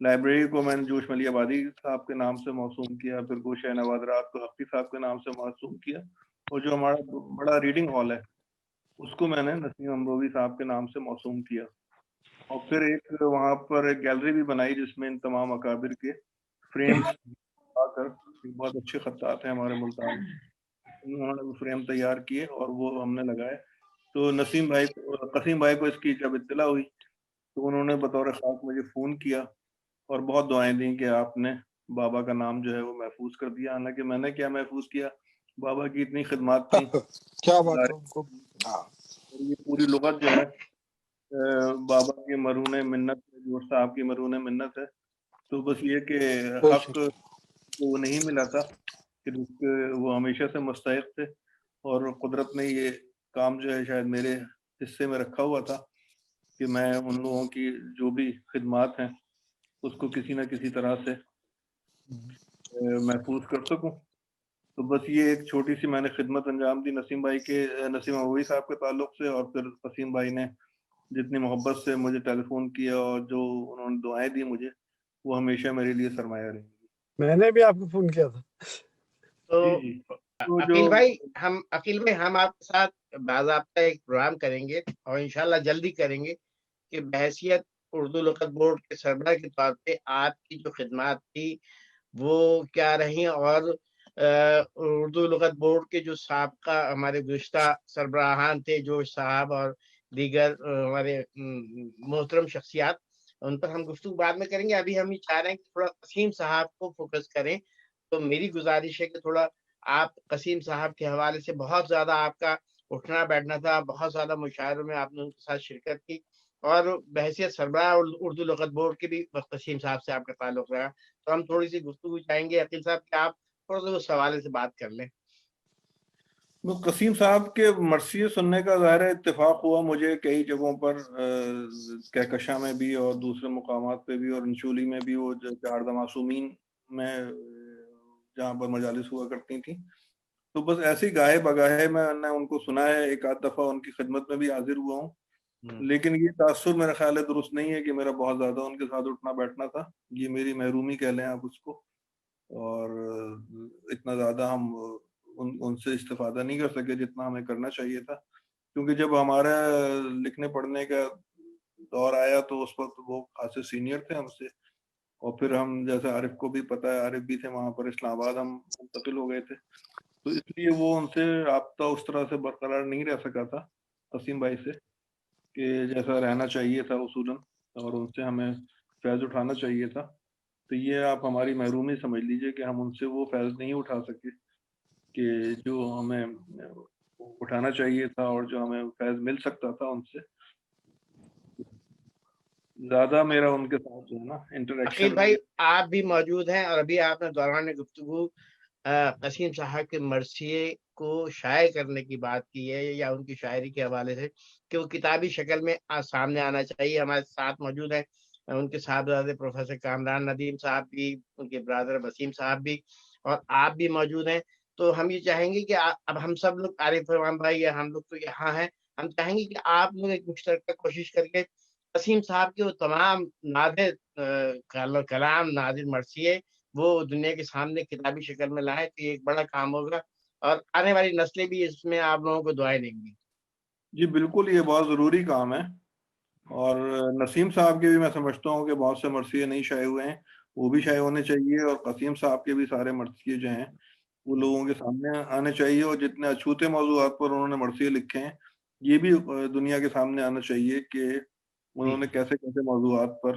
لائبریری کو میں نے جوش ملی آبادی صاحب کے نام سے موسوم کیا, پھر گوشہ نوادرات کو حقی صاحب کے نام سے موسوم کیا, اور جو ہمارا بڑا ریڈنگ ہال ہے اس کو میں نے نسیم امروی صاحب کے نام سے موسوم کیا. اور پھر ایک وہاں پر ایک گیلری بھی بنائی جس میں ان تمام اکابر کے فریمز آ کر, بہت اچھے خطاط ہیں ہمارے ملتان, انہوں نے وہ فریم تیار کیے اور وہ ہم نے لگائے. تو نسیم بھائی قسیم بھائی کو اس کی جب اطلاع ہوئی تو انہوں نے بطور خاص مجھے فون کیا اور بہت دعائیں دیں کہ آپ نے بابا کا نام جو ہے وہ محفوظ کر دیا. حالانکہ میں نے کیا محفوظ کیا, بابا کی اتنی خدمات تھیں. کیا بات ہے ان کو. یہ پوری لغت جو ہے بابا کی مرہون منت ہے, جوڑ صاحب کی مرہون منت ہے. تو بس یہ کہ حق کو نہیں ملا تھا کہ وہ ہمیشہ سے مستحق تھے, اور قدرت نے یہ کام جو ہے شاید میرے حصے میں رکھا ہوا تھا کہ میں ان لوگوں کی جو بھی خدمات ہیں اس کو کسی نہ کسی طرح سے محفوظ کر سکوں. تو بس یہ ایک چھوٹی سی میں نے خدمت انجام دی نسیم بھائی کے, نسیم امروی صاحب کے تعلق سے. اور پھر قسیم بھائی نے جتنی محبت سے مجھے ٹیلی فون کیا اور جو انہوں نے دعائیں دی مجھے, وہ ہمیشہ میرے لیے سرمایہ رہیں گی. میں نے بھی آپ کو فون کیا تھا. تو جی تو عقیل بھائی, عقیل بھائی ہم آپ کے ساتھ باضابطہ ایک پروگرام کریں گے اور انشاءاللہ جلدی کریں گے کہ بحیثیت اردو لغت بورڈ کے سربراہ کے طور پہ آپ کی جو خدمات تھی وہ کیا رہی, اور اردو لغت بورڈ کے جو سابقہ ہمارے گزشتہ سربراہان تھے, جوش صاحب اور دیگر ہمارے محترم شخصیات, ان پر ہم گفتگو بعد میں کریں گے. ابھی ہم یہ چاہ رہے ہیں کہ تھوڑا قسیم صاحب کو فوکس کریں. تو میری گزارش ہے کہ تھوڑا آپ قسیم صاحب کے حوالے سے, بہت زیادہ آپ کا اٹھنا بیٹھنا تھا, بہت زیادہ مشاعروں میں آپ نے ان کے ساتھ شرکت کی, اور بحیثیت سربراہ اردو لغت بورڈ کے بھی قسیم صاحب سے آپ کا تعلق رہا. تو ہم تھوڑی سی گفتگو چاہیں گے عقیل صاحب کہ آپ تھوڑا سا اس حوالے سے بات کر لیں. قسیم صاحب کے مرثیے سننے کا ظاہر اتفاق ہوا مجھے کئی جگہوں پر, کہکشاں میں بھی اور دوسرے مقامات پہ بھی, اور انشولی میں بھی, وہ چہاردہ معصومین میں جہاں پر مجالس ہوا کرتی تھیں. تو بس ایسے ہی گاہے بگاہے میں نے ان کو سنا ہے, ایک آدھ دفعہ ان کی خدمت میں بھی حاضر ہوا ہوں. لیکن یہ تاثر میرا خیال ہے درست نہیں ہے کہ میرا بہت زیادہ ان کے ساتھ اٹھنا بیٹھنا تھا. یہ میری محرومی کہہ لیں آپ اس کو, اور اتنا زیادہ ہم ان سے استفادہ نہیں کر سکے جتنا ہمیں کرنا چاہیے تھا. کیونکہ جب ہمارا لکھنے پڑھنے کا دور آیا تو اس وقت وہ خاصے سینئر تھے ہم سے, اور پھر ہم جیسے عارف کو بھی پتہ ہے, عارف بھی تھے وہاں پر, اسلام آباد ہم منتقل ہو گئے تھے. تو اس لیے وہ ان سے رابطہ اس طرح سے برقرار نہیں رہ سکا تھا قسیم بھائی سے کہ جیسا رہنا چاہیے تھا اصولاً, اور ان سے ہمیں فیض اٹھانا چاہیے تھا. تو یہ آپ ہماری محرومی سمجھ لیجئے کہ ہم ان سے وہ فیض نہیں اٹھا سکے کہ جو ہمیں اٹھانا چاہیے تھا اور جو ہمیں فیض مل سکتا تھا ان سے. زیادہ میرا ان کے ساتھ جو ہے نا انٹریکشن. عقیل بھائی آپ بھی موجود ہیں, اور ابھی آپ نے دوران گفتگو قسیم صاحب کے مرثیے کو شائع کرنے کی بات کی ہے, یا ان کی شاعری کے حوالے سے کہ وہ کتابی شکل میں سامنے آنا چاہیے. ہمارے ساتھ موجود ہیں ان کے صاحبزادے پروفیسر کامران ندیم صاحب بھی, ان کے برادر وسیم صاحب بھی, اور آپ بھی موجود ہیں. تو ہم یہ چاہیں گے کہ اب ہم سب لوگ عارف امام بھائی یا ہم لوگ تو یہاں ہیں, ہم چاہیں گے کہ آپ لوگ ایک مشترکہ کوشش کر کے قسیم صاحب کے وہ تمام نادر کلام, نادر مرثیے وہ دنیا کے سامنے کتابی شکل میں لائے. تو یہ ایک بڑا کام ہوگا, اور آنے والی نسلیں بھی اس میں آپ لوگوں کو دعائیں دیں گی. جی بالکل, یہ بہت ضروری کام ہے. اور نسیم صاحب کے بھی میں سمجھتا ہوں کہ بہت سے مرثیے نہیں شائع ہوئے ہیں, وہ بھی شائع ہونے چاہیے. اور قسیم صاحب کے بھی سارے مرثیے جو ہیں وہ لوگوں کے سامنے آنے چاہیے, اور جتنے اچھوتے موضوعات پر انہوں نے مرثیے لکھے ہیں یہ بھی دنیا کے سامنے آنا چاہیے کہ انہوں نے کیسے کیسے موضوعات پر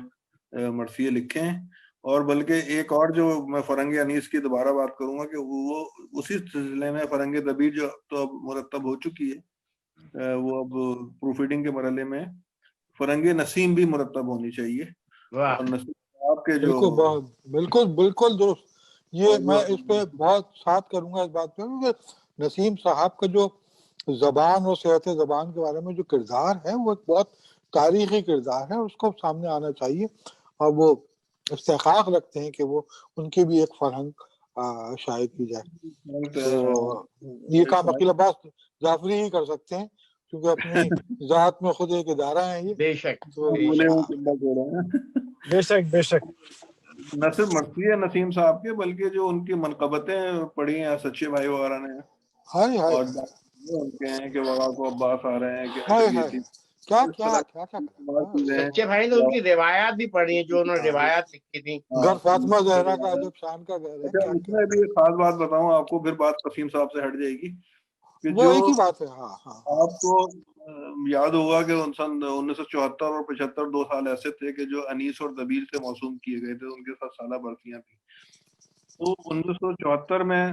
مرثیے لکھے ہیں. اور بلکہ ایک اور جو میں فرنگ انیس کی دوبارہ بات کروں گا کہ وہ اسی سلسلے میں فرنگ دبیر جو تو اب مرتب ہو چکی ہے, وہ اب پروف ریڈنگ کے مرحلے میں فرنگ نسیم بھی مرتب ہونی چاہیے. اور نسیم صاحب کے جو بالکل درست, یہ میں اس پہ بہت ساتھ کروں گا اس بات پہ کہ نسیم صاحب کا جو زبان اور صحت زبان کے بارے میں جو کردار ہے وہ ایک بہت تاریخی کردار ہے, اس کو سامنے آنا چاہیے. اور وہ استحقاق رکھتے ہیں کہ وہ ان کی بھی ایک فرہنگ شائع کی جائے. تو یہ کام عقیل عباس جعفری ہی کر سکتے ہیں کیونکہ اپنی ذات میں خود ایک ادارہ ہے یہ. بے شک, تو بے شک بے شک. نہ صرف مرثیہ نسیم صاحب کے بلکہ جو ان کی منقبتیں پڑھی ہیں سچے بھائی وغیرہ نے ہائے ہائے اور ان کے ہیں کہ وغیرہ کو عباس آ رہے ہیں کہ ہائے یہ ہائے تھی کیا اس کیا طرح کیا کیا بہت چیزیں ہیں. سچے بھائی نے ان کی روایات بھی پڑھی ہیں، جو انہوں نے روایات لکھی تھی. گھر فاطمہ زہرا کا عجب شان کا گھر ہے. اچھا کیا اس کیا میں بھی ایک خاص بات بتاؤں آپ کو، پھر بات قسیم صاحب سے ہٹ جائے گی کہ وہ جو ایک ہی بات ہے. ہاں ہاں آپ کو یاد ہوگا کہ سن 1974 اور 75 2 سال ایسے تھے کہ جو انیس اور دبیر سے موسوم کیے گئے تھے، ان کے ساتھ سالہ برسیاں تھیں. تو 1974 میں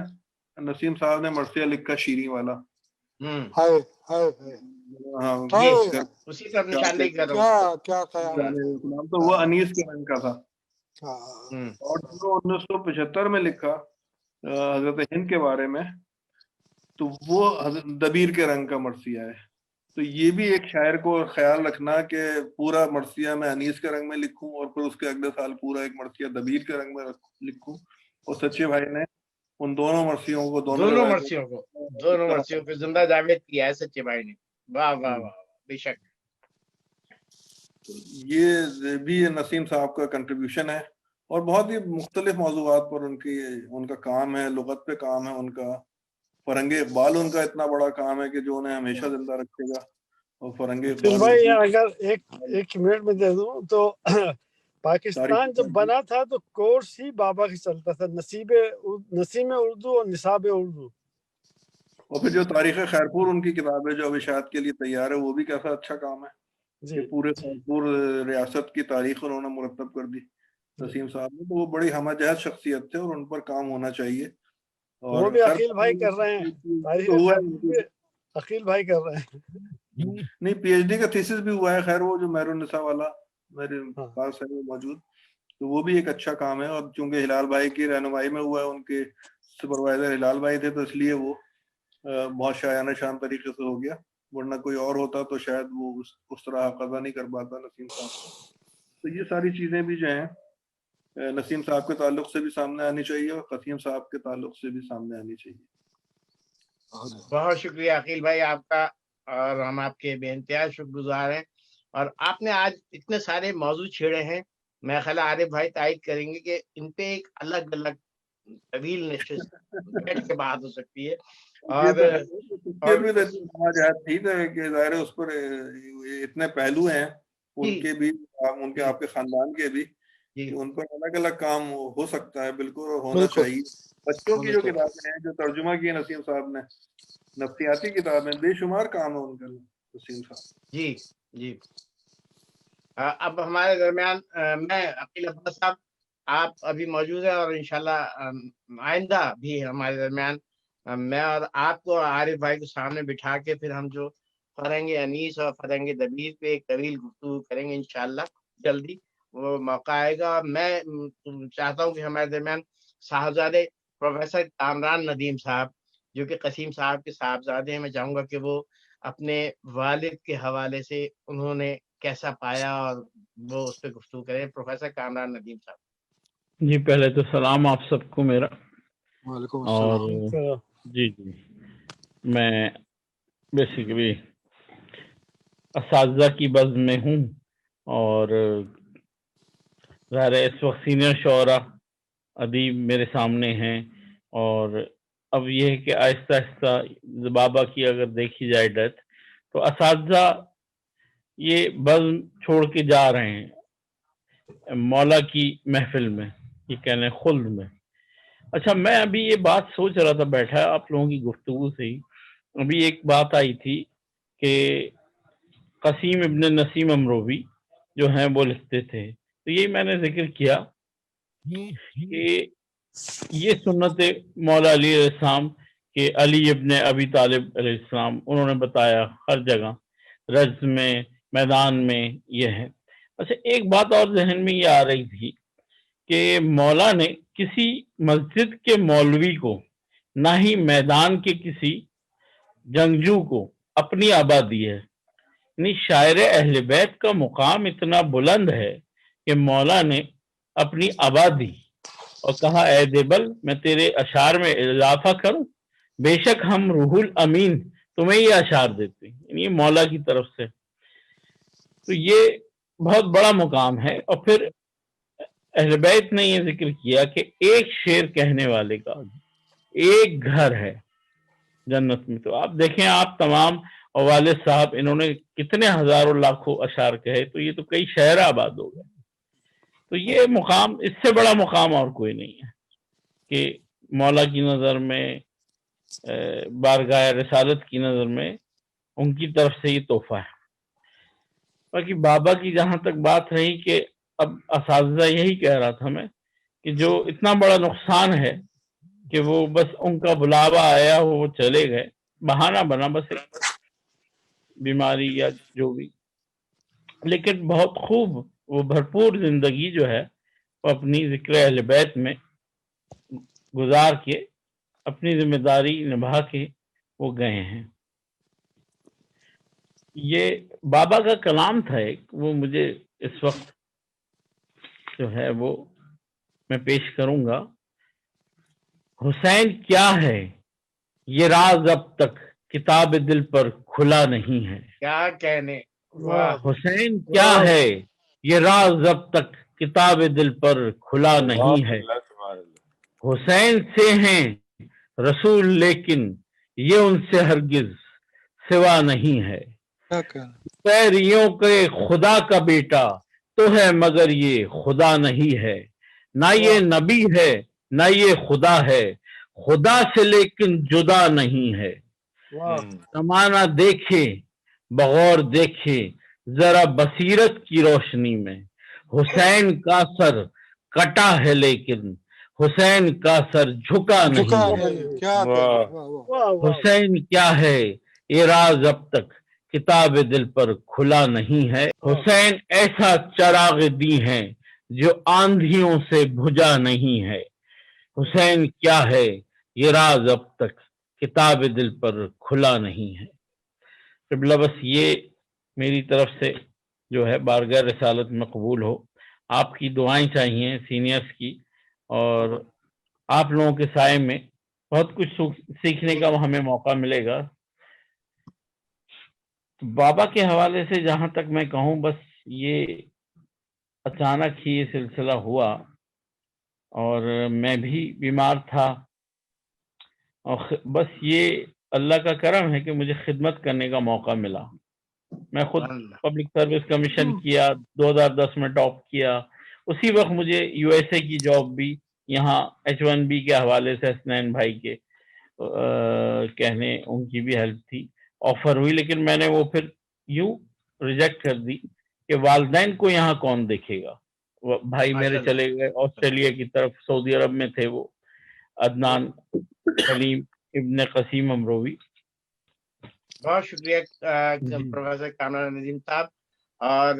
نسیم صاحب نے مرثیہ لکھا شیریں والا. ہائے ہائے ہائے ہاں جی اسی طرف نشاندہی کر رہا ہوں. کیا خیال ہے. تو وہ انیس کے رنگ کا تھا. ہاں اور جو 1975 میں لکھا حضرت ہند کے بارے میں، تو وہ دبیر کے رنگ کا مرثیہ ہے. تو یہ بھی ایک شاعر کو خیال رکھنا کہ پورا مرثیہ میں انیس کے رنگ میں لکھوں اور پھر اس کے اگلے سال پورا ایک مرثیہ دبیر کے رنگ میں لکھوں. اور سچے بھائی نے ان دونوں مرثیوں کو دونوں مرثیوں کو زندہ جاوید کیا ہے سچے بھائی نے. واہ واہ واہ بے شک. یہ بھی نسیم صاحب کا کنٹریبیوشن ہے اور بہت ہی مختلف موضوعات پر ان کا کام ہے. لغت پہ کام ہے ان کا. فرنگ اقبال ان کا اتنا بڑا کام ہے کہ جو انہیں ہمیشہ زندہ رکھے گا. اور فرنگ اقبال بھائی اگر ایک منٹ میں دے دوں تو پاکستان جب بنا تھا تو کورس ہی بابا کا چلتا تھا، نسیم اردو اور نصاب اردو. اور پھر جو تاریخ خیرپور ان کی کتاب ہے جو اب اشاعت کے لیے تیار ہے، وہ بھی کیسا اچھا کام ہے کہ پورے خیرپور ریاست کی تاریخ انہوں نے مرتب کر دی نسیم صاحب نے. تو وہ بڑی ہمہ جہت شخصیت تھے اور ان پر کام ہونا چاہیے. وہ بھی عقیل بھائی کر رہے ہیں، تاریخ عقیل بھائی کر رہے ہیں. نہیں پی ایچ ڈی کا تھیسس بھی ہوا ہے. خیر وہ جو مہر النساء والا میرے پاس ہے وہ موجود، تو وہ بھی ایک اچھا کام ہے. اور چونکہ ہلال بھائی کی رہنمائی میں ہوا ہے، ان کے سپروائزر ہلال بھائی تھے، تو اس لیے وہ بہت شایانہ شان طریقے سے ہو گیا. ورنہ کوئی اور ہوتا تو شاید وہ اس طرح قضا نہیں کر پاتا نسیم صاحب کو. تو یہ ساری چیزیں بھی جو ہیں نسیم صاحب کے تعلق سے بھی سامنے آنی چاہیے اور قسیم صاحب کے تعلق سے بھی سامنے آنی چاہیے. بہت شکریہ عقیل بھائی آپ کا، اور ہم آپ کے بے انتہا شکر گزار ہیں. اور آپ نے آج اتنے سارے موضوع چھیڑے ہیں، میں خیال عارف بھائی تائید کریں گے کہ ان پہ ایک الگ الگ طویل نشست بیٹھ کے بات ہو سکتی ہے. اور ظاہر اس پر اتنے پہلو ہیں ان کے بھی، ان کے آپ کے خاندان کے بھی، ان پر الگ الگ کام ہو سکتا ہے بالکل اور ہونا چاہیے. بچوں کی جو کتابیں ہیں جو ترجمہ کی نسیم صاحب نے، نفسیاتی کتابیں، بے شمار کام ہے ان کا نسیم صاحب. جی جی. اب ہمارے درمیان میں عقیل عباس صاحب آپ ابھی موجود ہیں اور انشاءاللہ آئندہ بھی ہمارے درمیان میں اور آپ کو عارف بھائی کو سامنے بٹھا کے پھر ہم جو فرنگ انیس اور فرنگ دبیر پہ ایک طویل گفتگو کریں گے انشاءاللہ. جلدی وہ موقع آئے گا. میں چاہتا ہوں کہ ہمارے درمیان صاحبزادے پروفیسر کامران ندیم صاحب جو کہ قسیم صاحب کے صاحبزادے ہیں، میں چاہوں گا کہ وہ اپنے والد کے حوالے سے انہوں نے کیسا پایا اور وہ اس پہ گفتگو کریں. پروفیسر کامران ندیم صاحب. جی پہلے تو سلام آپ سب کو میرا. وعلیکم اور السلام. جی میں بیسیکلی اساتذہ کی بزم میں ہوں اور ظاہر ہے اس وقت سینئر شعراء ادیب میرے سامنے ہیں. اور اب یہ ہے کہ آہستہ آہستہ بابا کی اگر دیکھی جائے ڈیتھ تو اساتذہ یہ بزم چھوڑ کے جا رہے ہیں مولا کی محفل میں، یہ کہنے خلد میں. اچھا میں ابھی یہ بات سوچ رہا تھا بیٹھا آپ لوگوں کی گفتگو سے ہی، ابھی ایک بات آئی تھی کہ قسیم ابن نسیم امروی جو ہیں وہ لکھتے تھے، تو یہی میں نے ذکر کیا کہ یہ سنت مولا علی علیہ السلام کہ علی ابن ابی طالب علیہ السلام انہوں نے بتایا ہر جگہ، رجز میں، میدان میں یہ ہے. اچھا ایک بات اور ذہن میں یہ آ رہی تھی کہ مولا نے کسی مسجد کے مولوی کو، نہ ہی میدان کے کسی جنگجو کو اپنی آبا دی ہے. یعنی شاعر اہل بیت کا مقام اتنا بلند ہے کہ مولا نے اپنی آبا دی اور کہا اے دیبل میں تیرے اشعار میں اضافہ کروں، بے شک ہم روح الامین تمہیں یہ اشعار دیتے ہیں، یعنی یہ مولا کی طرف سے. تو یہ بہت بڑا مقام ہے. اور پھر اہل بیت نے یہ ذکر کیا کہ ایک شعر کہنے والے کا ایک گھر ہے جنت میں. تو آپ دیکھیں آپ تمام اور والد صاحب انہوں نے کتنے ہزاروں لاکھوں اشعار کہے, تو یہ تو کئی شہر آباد ہو گئے. تو یہ مقام, اس سے بڑا مقام اور کوئی نہیں ہے کہ مولا کی نظر میں, بارگاہ رسالت کی نظر میں ان کی طرف سے یہ تحفہ ہے. باقی بابا کی جہاں تک بات رہی کہ اب اساتذہ یہی کہہ رہا تھا میں کہ جو اتنا بڑا نقصان ہے کہ وہ بس ان کا بلاوا آیا وہ چلے گئے, بہانہ بنا بس ایک بیماری یا جو بھی, لیکن بہت خوب وہ بھرپور زندگی جو ہے وہ اپنی ذکر اہل بیت میں گزار کے اپنی ذمہ داری نبھا کے وہ گئے ہیں. یہ بابا کا کلام تھا ایک, وہ مجھے اس وقت جو ہے وہ میں پیش کروں گا. حسین کیا ہے یہ راز اب تک کتاب دل پر کھلا نہیں ہے. کیا کہنے, واہ. حسین کیا ہے یہ راز اب تک کتاب دل پر کھلا نہیں ہے. حسین سے ہیں رسول لیکن یہ ان سے ہرگز سوا نہیں ہے. پیریوں کے خدا کا بیٹا تو ہے مگر یہ خدا نہیں ہے. نہ یہ نبی ہے نہ یہ خدا ہے, خدا سے لیکن جدا نہیں ہے. زمانہ دیکھے بغور دیکھے ذرا بصیرت کی روشنی میں, حسین کا سر کٹا ہے لیکن حسین کا سر جھکا نہیں ہے. حسین کیا ہے یہ راز اب تک کتاب دل پر کھلا نہیں ہے. حسین ایسا چراغ دی ہیں جو آندھیوں سے بجھا نہیں ہے. حسین کیا ہے یہ راز اب تک کتاب دل پر کھلا نہیں ہے. قبلہ بس یہ میری طرف سے جو ہے بارگاہ رسالت میں قبول ہو. آپ کی دعائیں چاہیے سینئرز کی, اور آپ لوگوں کے سائے میں بہت کچھ سیکھنے کا ہمیں موقع ملے گا. بابا کے حوالے سے جہاں تک میں کہوں, بس یہ اچانک ہی یہ سلسلہ ہوا اور میں بھی بیمار تھا, اور بس یہ اللہ کا کرم ہے کہ مجھے خدمت کرنے کا موقع ملا. میں خود پبلک سروس کمیشن کیا, 2010 میں ٹاپ کیا. اسی وقت مجھے یو ایس اے کی جاب بھی یہاں H1B کے حوالے سے حسنین بھائی کے کہنے ان کی بھی ہیلپ تھی, آفر ہوئی, لیکن میں نے وہ پھر یوں ریجیکٹ کر دی کہ والدین کو یہاں کون دیکھے گا. بھائی میرے چلے گئے آسٹریلیا کی طرف, سعودی عرب میں تھے وہ, عدنان کلیم ابن قسیم امروی. بہت شکریہ پروفیسر کامران ندیم صاحب. اور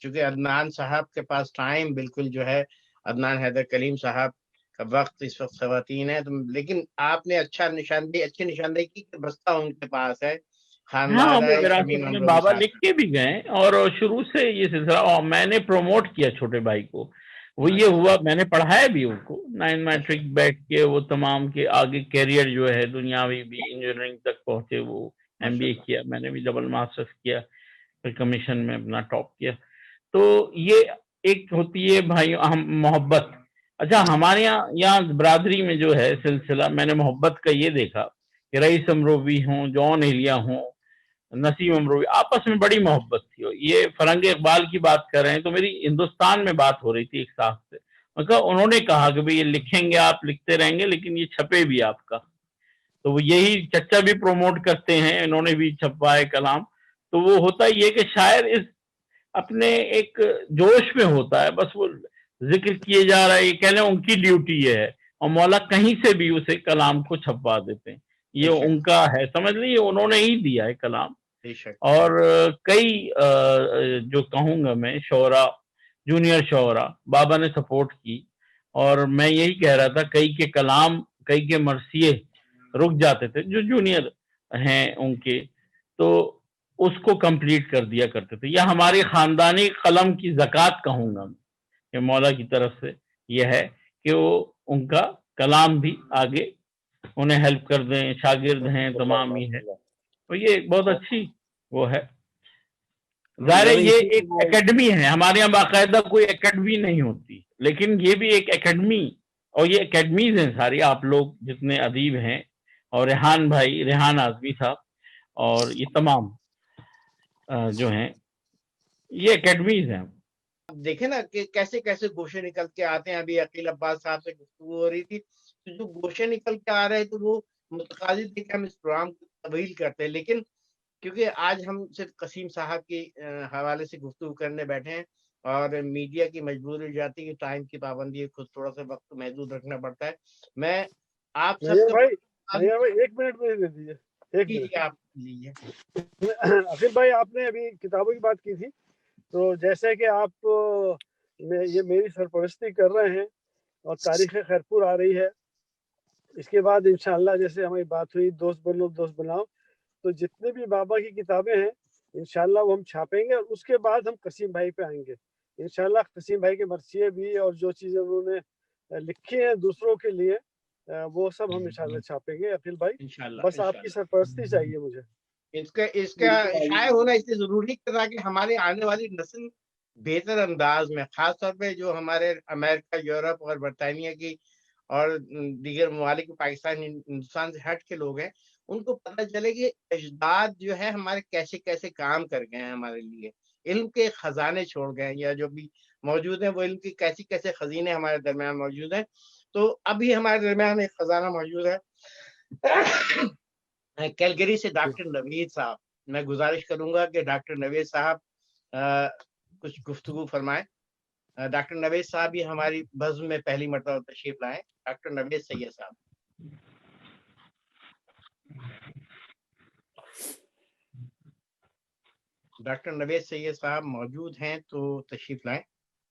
چونکہ عدنان صاحب کے پاس ٹائم بالکل جو ہے, عدنان حیدر کلیم صاحب کا وقت اس وقت خواتین ہے, لیکن آپ نے اچھی نشاندہی کی کہ بستہ ان کے پاس ہے. بابا لکھ کے بھی گئے, اور شروع سے یہ سلسلہ میں نے پروموٹ کیا چھوٹے بھائی کو. وہ یہ ہوا, میں نے پڑھایا بھی ان کو 9 میٹرک بیٹھ کے, وہ تمام کے آگے کیریئر جو ہے دنیاوی بھی انجینئرنگ تک پہنچے, وہ MBA کیا, میں نے بھی ڈبل ماسٹرز کیا, پھر کمیشن میں اپنا ٹاپ کیا. تو یہ ایک ہوتی ہے بھائی محبت. اچھا ہمارے یہاں برادری میں جو ہے سلسلہ, میں نے محبت کا یہ دیکھا کہ رئیس امروی ہوں, جون ایلیا ہوں, نسیم امروی, آپس میں بڑی محبت تھی. یہ فرنگ اقبال کی بات کر رہے ہیں, تو میری ہندوستان میں بات ہو رہی تھی ایک صاحب سے, انہوں نے کہا کہ بھئی یہ لکھیں گے آپ, لکھتے رہیں گے, لیکن یہ چھپے بھی آپ کا. تو وہ یہی چچا بھی پروموٹ کرتے ہیں, انہوں نے بھی چھپوائے کلام. تو وہ ہوتا یہ کہ شاعر اس اپنے ایک جوش میں ہوتا ہے, بس وہ ذکر کیے جا رہا ہے, یہ کہہ لیں ان کی ڈیوٹی یہ ہے, اور مولا کہیں سے بھی اسے کلام کو چھپوا دیتے ہیں. یہ ان کا ہے, سمجھ لیجیے انہوں نے ہی دیا ہے کلام. اور کئی جو کہوں گا میں شعرا, جونیئر شعرا بابا نے سپورٹ کی, اور میں یہی کہہ رہا تھا کئی کے کلام, کئی کے مرثیے رک جاتے تھے جو جونیئر ہیں ان کے, تو اس کو کمپلیٹ کر دیا کرتے تھے. یا ہماری خاندانی قلم کی زکوٰۃ کہوں گا کہ مولا کی طرف سے یہ ہے کہ وہ ان کا کلام بھی آگے انہیں ہیلپ کر دیں, شاگرد ہیں تمام ہی ہے. تو یہ بہت اچھی وہ ہے. ظاہر یہ ایک اکیڈمی ہے, ہمارے یہاں باقاعدہ کوئی اکیڈمی نہیں ہوتی, لیکن یہ بھی ایک اکیڈمی، اور یہ اکیڈمیز ہیں ساری، آپ لوگ جتنے ادیب ہیں، اور ریحان بھائی، ریحان اعظمی صاحب، اور یہ تمام جو ہیں یہ اکیڈمیز ہیں. اب دیکھیں نا کہ کیسے کیسے گوشے نکل کے آتے ہیں. ابھی عقیل عباس صاحب سے گفتگو ہو رہی تھی، تو جو گوشے نکل کے آ رہے تو وہ متقاضی تھے کہ ہم اس پروگرام کو طویل کرتے ہیں، لیکن کیونکہ آج ہم صرف قسیم صاحب کے حوالے سے گفتگو کرنے بیٹھے ہیں اور میڈیا کی مجبوری ہو جاتی ہے کہ ٹائم کی پابندی ہے، خود تھوڑا سا وقت محدود رکھنا پڑتا ہے. میں آپ سب نیر کا بھائی 1 منٹ مجھے دے دیجیے، 1 منٹ. آپ لیجیے. عقیل بھائی، آپ نے ابھی کتابوں کی بات کی تھی، تو جیسے کہ آپ یہ میری سرپرستی کر رہے ہیں اور تاریخ خیرپور آ رہی ہے، اس کے بعد انشاءاللہ جیسے ہماری بات ہوئی دوست بنو دوست بناؤ، تو جتنے بھی بابا کی کتابیں ہیں انشاءاللہ وہ ہم چھاپیں گے، اور اس کے بعد ہم قسیم بھائی پہ آئیں گے انشاءاللہ. قسیم بھائی کے مرثیے بھی اور جو چیزیں انہوں نے لکھی ہیں دوسروں کے لیے وہ سب ہم انشاءاللہ چھاپیں گے. عقیل بھائی انشاءاللہ بس آپ کی سرپرستی چاہیے مجھے. اس کا شائع ہونا اس لیے ضروری تھا کہ ہمارے آنے والی نسل بہتر انداز میں، خاص طور پہ جو ہمارے امریکہ، یورپ اور برطانیہ کی اور دیگر ممالک، پاکستان، ہندوستان سے ہٹ کے لوگ ہیں، ان کو پتہ چلے کہ اجداد جو ہے ہمارے کیسے کیسے کام کر گئے ہیں ہمارے لیے، علم کے خزانے چھوڑ گئے ہیں، یا جو بھی موجود ہیں وہ علم کی کیسی کیسے خزینے ہمارے درمیان موجود ہیں. تو ابھی ہمارے درمیان ایک خزانہ موجود ہے کیلگری سے ڈاکٹر نوید صاحب. میں گزارش کروں گا کہ ڈاکٹر نوید صاحب کچھ گفتگو فرمائیں. ڈاکٹر نوید صاحب یہ ہماری بزم میں پہلی مرتبہ تشریف لائیں. ڈاکٹر نوید سید صاحب. ڈاکٹر نوید سید صاحب موجود ہیں تو تشریف لائیں،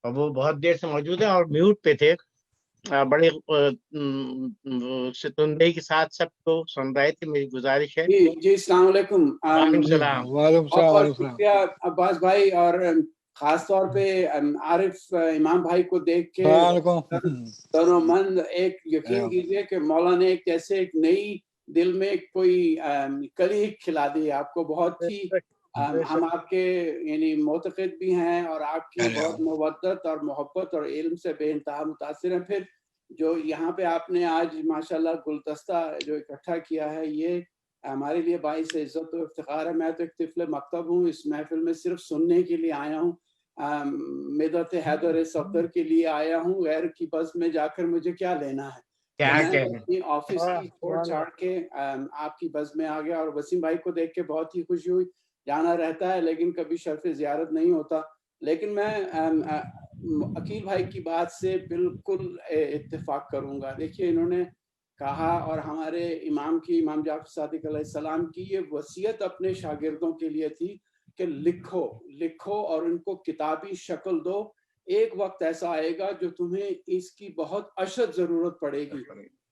اور وہ بہت دیر سے موجود ہیں اور میوٹ پہ تھے، بڑے ستندگی کے ساتھ سب کو سن رہے تھے. میری گزارش ہے. جی السلام علیکم. وعلیکم السلام. وعلیکم السلام. بہت شکریہ عباس بھائی، اور خاص طور پہ عارف امام بھائی کو دیکھ کے دونوں من ایک یقین کیجئے کہ مولا نے ایک جیسے ایک نئی دل میں کوئی کلی کھلا دی آپ کو. بہت ہی ہم آپ کے یعنی معتقد بھی ہیں، اور آپ کی بہت مودت اور محبت اور علم سے بے انتہا متاثر ہیں. پھر جو یہاں پہ آپ نے آج ماشاءاللہ گلدستہ جو اکٹھا کیا ہے، یہ ہمارے لیے باعث عزت و افتخار ہے. میں تو ایک طفل مکتب ہوں، اس محفل میں صرف سننے کے لیے آیا ہوں، مدت حیدر صفدر کے لیے آیا ہوں. غیر کی بس میں جا کر مجھے کیا لینا ہے؟ میں اپنی آفس کی چھوڑ چھاڑ کے آپ کی بس میں آ گیا. اور وسیم بھائی کو دیکھ کے بہت ہی خوشی ہوئی. جانا رہتا ہے لیکن کبھی شرف زیارت نہیں ہوتا. لیکن میں عقیل بھائی کی بات سے بالکل اتفاق کروں گا. دیکھیے انہوں نے کہا، اور ہمارے امام جعفر صادق علیہ السلام کی یہ وصیت اپنے شاگردوں کے لیے تھی کہ لکھو اور ان کو کتابی شکل دو. ایک وقت ایسا آئے گا جو تمہیں اس کی بہت اشد ضرورت پڑے گی.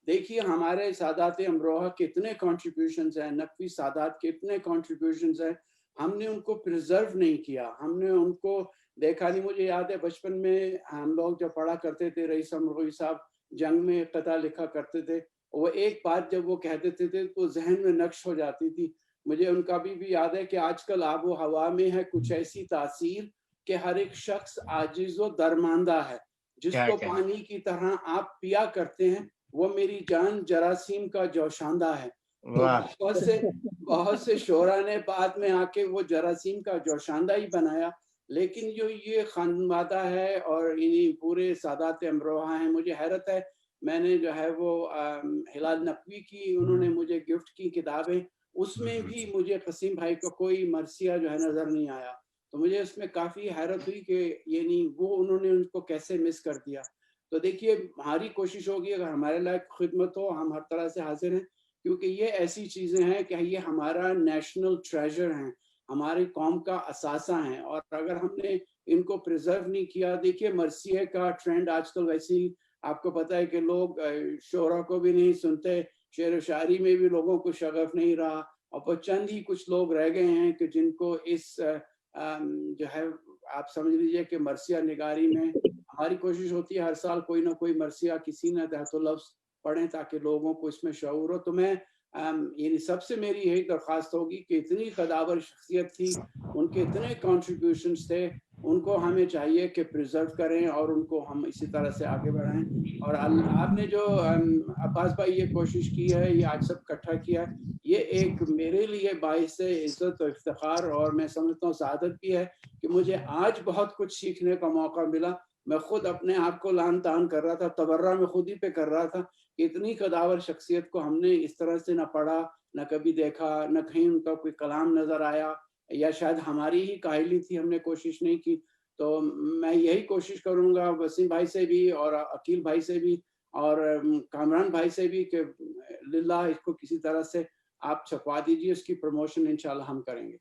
دیکھیے ہمارے سادات امروہہ کے اتنے کنٹریبیوشنز ہیں، نقوی سادات کے اتنے کنٹریبیوشنز ہیں، ہم نے ان کو پریزرو نہیں کیا، ہم نے ان کو دیکھا نہیں. مجھے یاد ہے بچپن میں ہم لوگ جب پڑھا کرتے تھے، رئیس امروہی صاحب جنگ میں قطع لکھا کرتے تھے، وہ ایک بات جب وہ کہہ دیتے تھے تو ذہن میں نقش ہو جاتی تھی. مجھے ان کا بھی یاد ہے کہ آج کل آب و ہوا میں ہے کچھ ایسی تاثیر کہ ہر ایک شخص عاجز و درماندہ ہے. جس کو پانی کی طرح آپ پیا کرتے ہیں وہ میری جان جراثیم کا جوشاندہ ہے. بہت سے شعراء نے بعد میں آ کے وہ جراثیم کا جوشاندہ ہی بنایا. لیکن جو یہ خانوادہ ہے اور انہی پورے سادات امروہہ ہیں، مجھے حیرت ہے. میں نے جو ہے وہ ہلال نقوی کی انہوں نے مجھے گفٹ کی کتابیں، اس میں بھی مجھے قسیم بھائی کا کوئی مرثیہ جو ہے نظر نہیں آیا. تو مجھے اس میں کافی حیرت ہوئی کہ یعنی وہ انہوں نے ان کو کیسے مس کر دیا. تو دیکھیے ہماری کوشش ہوگی اگر ہمارے لائق خدمت ہو، ہم ہر طرح سے حاضر ہیں، کیونکہ یہ ایسی چیزیں ہیں کہ یہ ہمارا نیشنل ٹریجر ہیں، ہماری قوم کا اثاثہ ہیں. اور اگر ہم نے ان کو پریزرو نہیں کیا، دیکھیے مرثیے کا ٹرینڈ آج کل ویسے ہی آپ کو پتہ ہے کہ لوگ شعرا کو بھی نہیں سنتے، شعر و شاعری میں بھی لوگوں کو شغف نہیں رہا، اور چند ہی کچھ لوگ رہ گئے ہیں کہ جن کو اس جو ہے آپ سمجھ لیجئے کہ مرثیہ نگاری میں ہماری کوشش ہوتی ہے ہر سال کوئی نہ کوئی مرثیہ کسی نہ تحت لفظ پڑھیں تاکہ لوگوں کو اس میں شعور ہو. تو میں یعنی سب سے میری یہی درخواست ہوگی کہ اتنی قداور شخصیت تھی، ان کے اتنے کنٹریبیوشنز تھے ان کو ہمیں چاہیے کہ پریزرو کریں اور ان کو ہم اسی طرح سے آگے بڑھائیں. اور آپ نے جو عباس بھائی یہ کوشش کی ہے، یہ آج سب اکٹھا کیا ہے، یہ ایک میرے لیے باعث عزت و افتخار اور میں سمجھتا ہوں سعادت بھی ہے کہ مجھے آج بہت کچھ سیکھنے کا موقع ملا. میں خود اپنے آپ کو لان تان کر رہا تھا، تبرہ میں خود ہی پہ کر رہا تھا کہ اتنی قداور شخصیت کو ہم نے اس طرح سے نہ پڑھا، نہ کبھی دیکھا، نہ کہیں ان کا کوئی کلام نظر آیا، یا شاید ہماری ہی کاہلی تھی، ہم نے کوشش نہیں کی. تو میں یہی کوشش کروں گا وسیم بھائی سے بھی اور عقیل بھائی سے بھی اور کامران بھائی سے بھی کہ للہ اس کو کسی طرح سے آپ چھپوا دیجیے، اس کی پروموشن انشاءاللہ ہم کریں گے.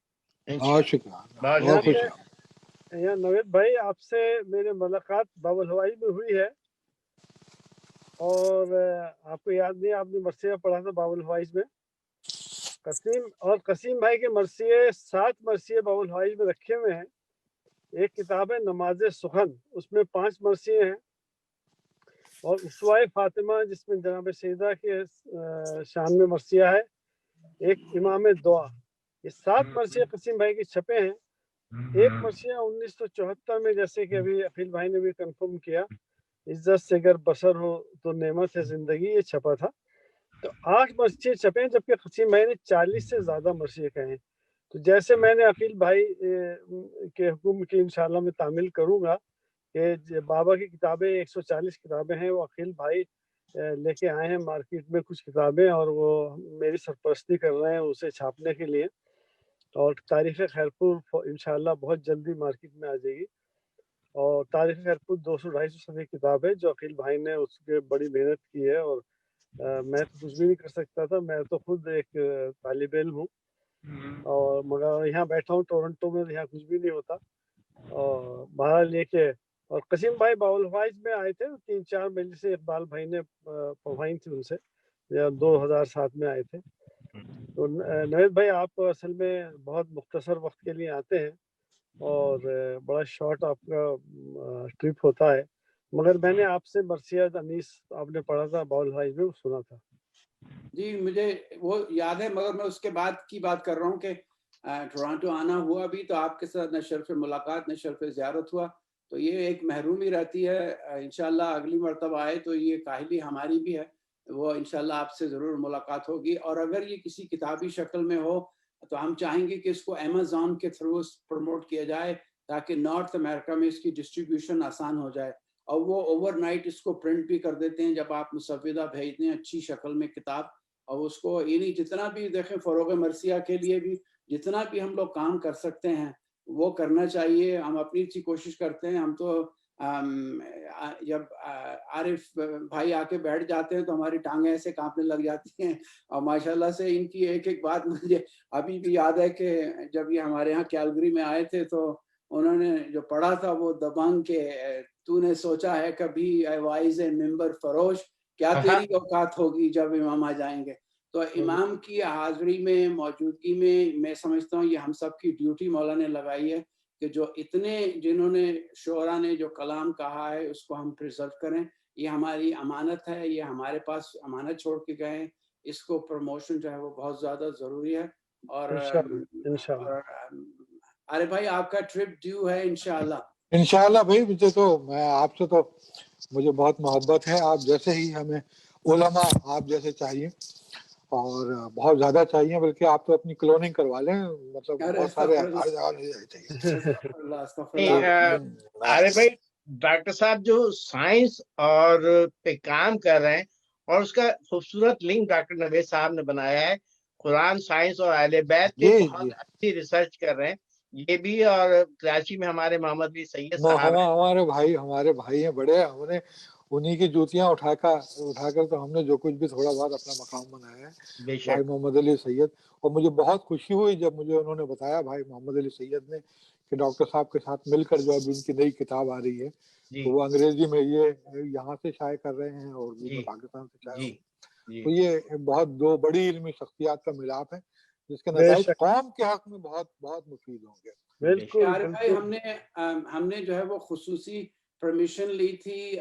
یا نوید بھائی، آپ سے میری ملاقات باب الہوائی میں ہوئی ہے، اور آپ کو یاد نہیں آپ نے مرثیہ پڑھا تھا باب الہوائی میں. قسیم بھائی کے مرثیے 7 مرثیے باب الہوائی میں رکھے ہوئے ہیں. ایک کتاب ہے نماز سخن، اس میں 5 مرثیے ہیں، اور اسوائے فاطمہ جس میں جناب سیدہ کے شان میں مرثیہ ہے، ایک امام دعا. یہ 7 مرثیے قسیم بھائی کے چھپے ہیں. ایک مرثیہ 1974 میں، جیسے کہ ابھی عقیل بھائی نے بھی کنفرم کیا، عزت سے اگر بسر ہو تو نعمت ہے زندگی، یہ چھپا تھا. تو 8 مرثیے چھپے ہیں، جبکہ قسیم بھائی نے 40 سے زیادہ مرثیے کہے ہیں. تو جیسے میں نے عقیل بھائی کے حکم کی انشاءاللہ میں تعمیل کروں گا کہ بابا کی کتابیں 140 کتابیں ہیں، وہ عقیل بھائی لے کے آئے ہیں مارکیٹ میں کچھ کتابیں، اور وہ میری سرپرستی کر رہے ہیں اسے چھاپنے کے لیے. اور تاریخ خیرپور انشاءاللہ بہت جلدی مارکیٹ میں آ جائے گی. اور تاریخ خیرپور 200-250 صفحے کی کتاب ہے جو عقیل بھائی نے اس کے بڑی محنت کی ہے. اور میں تو کچھ بھی نہیں کر سکتا تھا، میں تو خود ایک طالب علم ہوں، اور مگر یہاں بیٹھا ہوں ٹورنٹو میں، یہاں کچھ بھی نہیں ہوتا. اور بہرحال یہ کہ اور قسیم بھائی باول فائز میں آئے تھے، 3-4 مجلسیں اقبال بھائی نے پڑھوائی تھی ان سے، 2007 میں آئے تھے. تو نوید بھائی آپ اصل میں بہت مختصر وقت کے لیے آتے ہیں اور بڑا شارٹ آپ کا ٹرپ ہوتا ہے، مگر میں نے آپ سے مرثیہ انیس آپ نے پڑھا تھا باول فائز میں، وہ سنا تھا. جی مجھے وہ یاد ہے، مگر میں اس کے بعد کی بات کر رہا ہوں کہ ٹورانٹو آنا ہوا بھی تو آپ کے ساتھ نہ شرف ملاقات نہ شرف زیارت ہوا. تو یہ ایک محرومی رہتی ہے. انشاءاللہ اگلی مرتبہ آئے تو یہ کاہلی ہماری بھی ہے، وہ انشاءاللہ آپ سے ضرور ملاقات ہوگی. اور اگر یہ کسی کتابی شکل میں ہو تو ہم چاہیں گے کہ اس کو امیزون کے تھرو پروموٹ کیا جائے تاکہ نارتھ امریکہ میں اس کی ڈسٹریبیوشن آسان ہو جائے. اور وہ اوور نائٹ اس کو پرنٹ بھی کر دیتے ہیں جب آپ مسودہ بھیج دیں اچھی شکل میں کتاب. اور اس کو یعنی جتنا بھی دیکھیں فروغ مرثیہ کے لیے بھی جتنا بھی ہم لوگ کام کر سکتے ہیں وہ کرنا چاہیے. ہم اپنی سی کوشش کرتے ہیں. ہم تو جب عارف بھائی آ کے بیٹھ جاتے ہیں تو ہماری ٹانگیں ایسے کانپنے لگ جاتی ہیں. اور ماشاءاللہ سے ان کی ایک ایک بات مجھے ابھی بھی یاد ہے کہ جب یہ ہمارے یہاں کیلگری میں آئے تھے تو انہوں نے جو پڑھا تھا وہ دبنگ کے تو نے سوچا ہے کبھی اے وائز ممبر فروش، کیا تیری اوقات ہوگی جب امام آ جائیں گے. تو امام کی حاضری میں موجودگی میں سمجھتا ہوں یہ ہم سب کی ڈیوٹی مولا نے لگائی ہے کہ جو اتنے جنہوں نے شعراء نے جو کلام کہا ہے اس کو ہم پریزرو کریں. یہ ہماری امانت ہے، یہ ہمارے پاس امانت چھوڑ کے گئے ہیں. اس کو پروموشن جو ہے وہ بہت زیادہ ضروری ہے. اور ارے بھائی آپ کا ٹرپ ڈیو ہے انشاءاللہ بھائی. مجھے تو میں آپ سے تو مجھے بہت محبت ہے. آپ جیسے ہی ہمیں علماء آپ جیسے چاہیے اور بہت زیادہ چاہیے، بلکہ آپ تو اپنی کلوننگ کروا لیں، مطلب بہت سارے ارے بھائی ڈاکٹر صاحب جو سائنس اور پہ کام کر رہے ہیں اور اس کا خوبصورت لنک ڈاکٹر نوید صاحب نے بنایا ہے، قرآن سائنس اور اہل بیت پہ بہت اچھی ریسرچ کر رہے ہیں یہ بھی. اور کراچی میں ہمارے محمد بن سید صاحب ہمارے بھائی ہیں بڑے، ہم نے انہی کی جوتیاں اٹھا کر تو ہم نے جو کچھ بھی تھوڑا بہت اپنا مقام بنایا ہے بھائی محمد علی سید. اور مجھے بہت خوشی ہوئی جب مجھے انہوں نے بتایا بھائی محمد علی سید نے کہ ڈاکٹر صاحب کے ساتھ مل کر جو اب ان کی نئی کتاب آ رہی ہے تو وہ انگریزی میں یہ یہاں سے شائع کر رہے ہیں اور پاکستان سے شائع. تو یہ بہت 2 بڑی علمی شخصیات کا ملاپ ہے جس کے نتائج قوم کے حق میں بہت بہت مفید ہوں گے. بالکل. ہم نے جو ہے وہ خصوصی پرمیشن لی تھی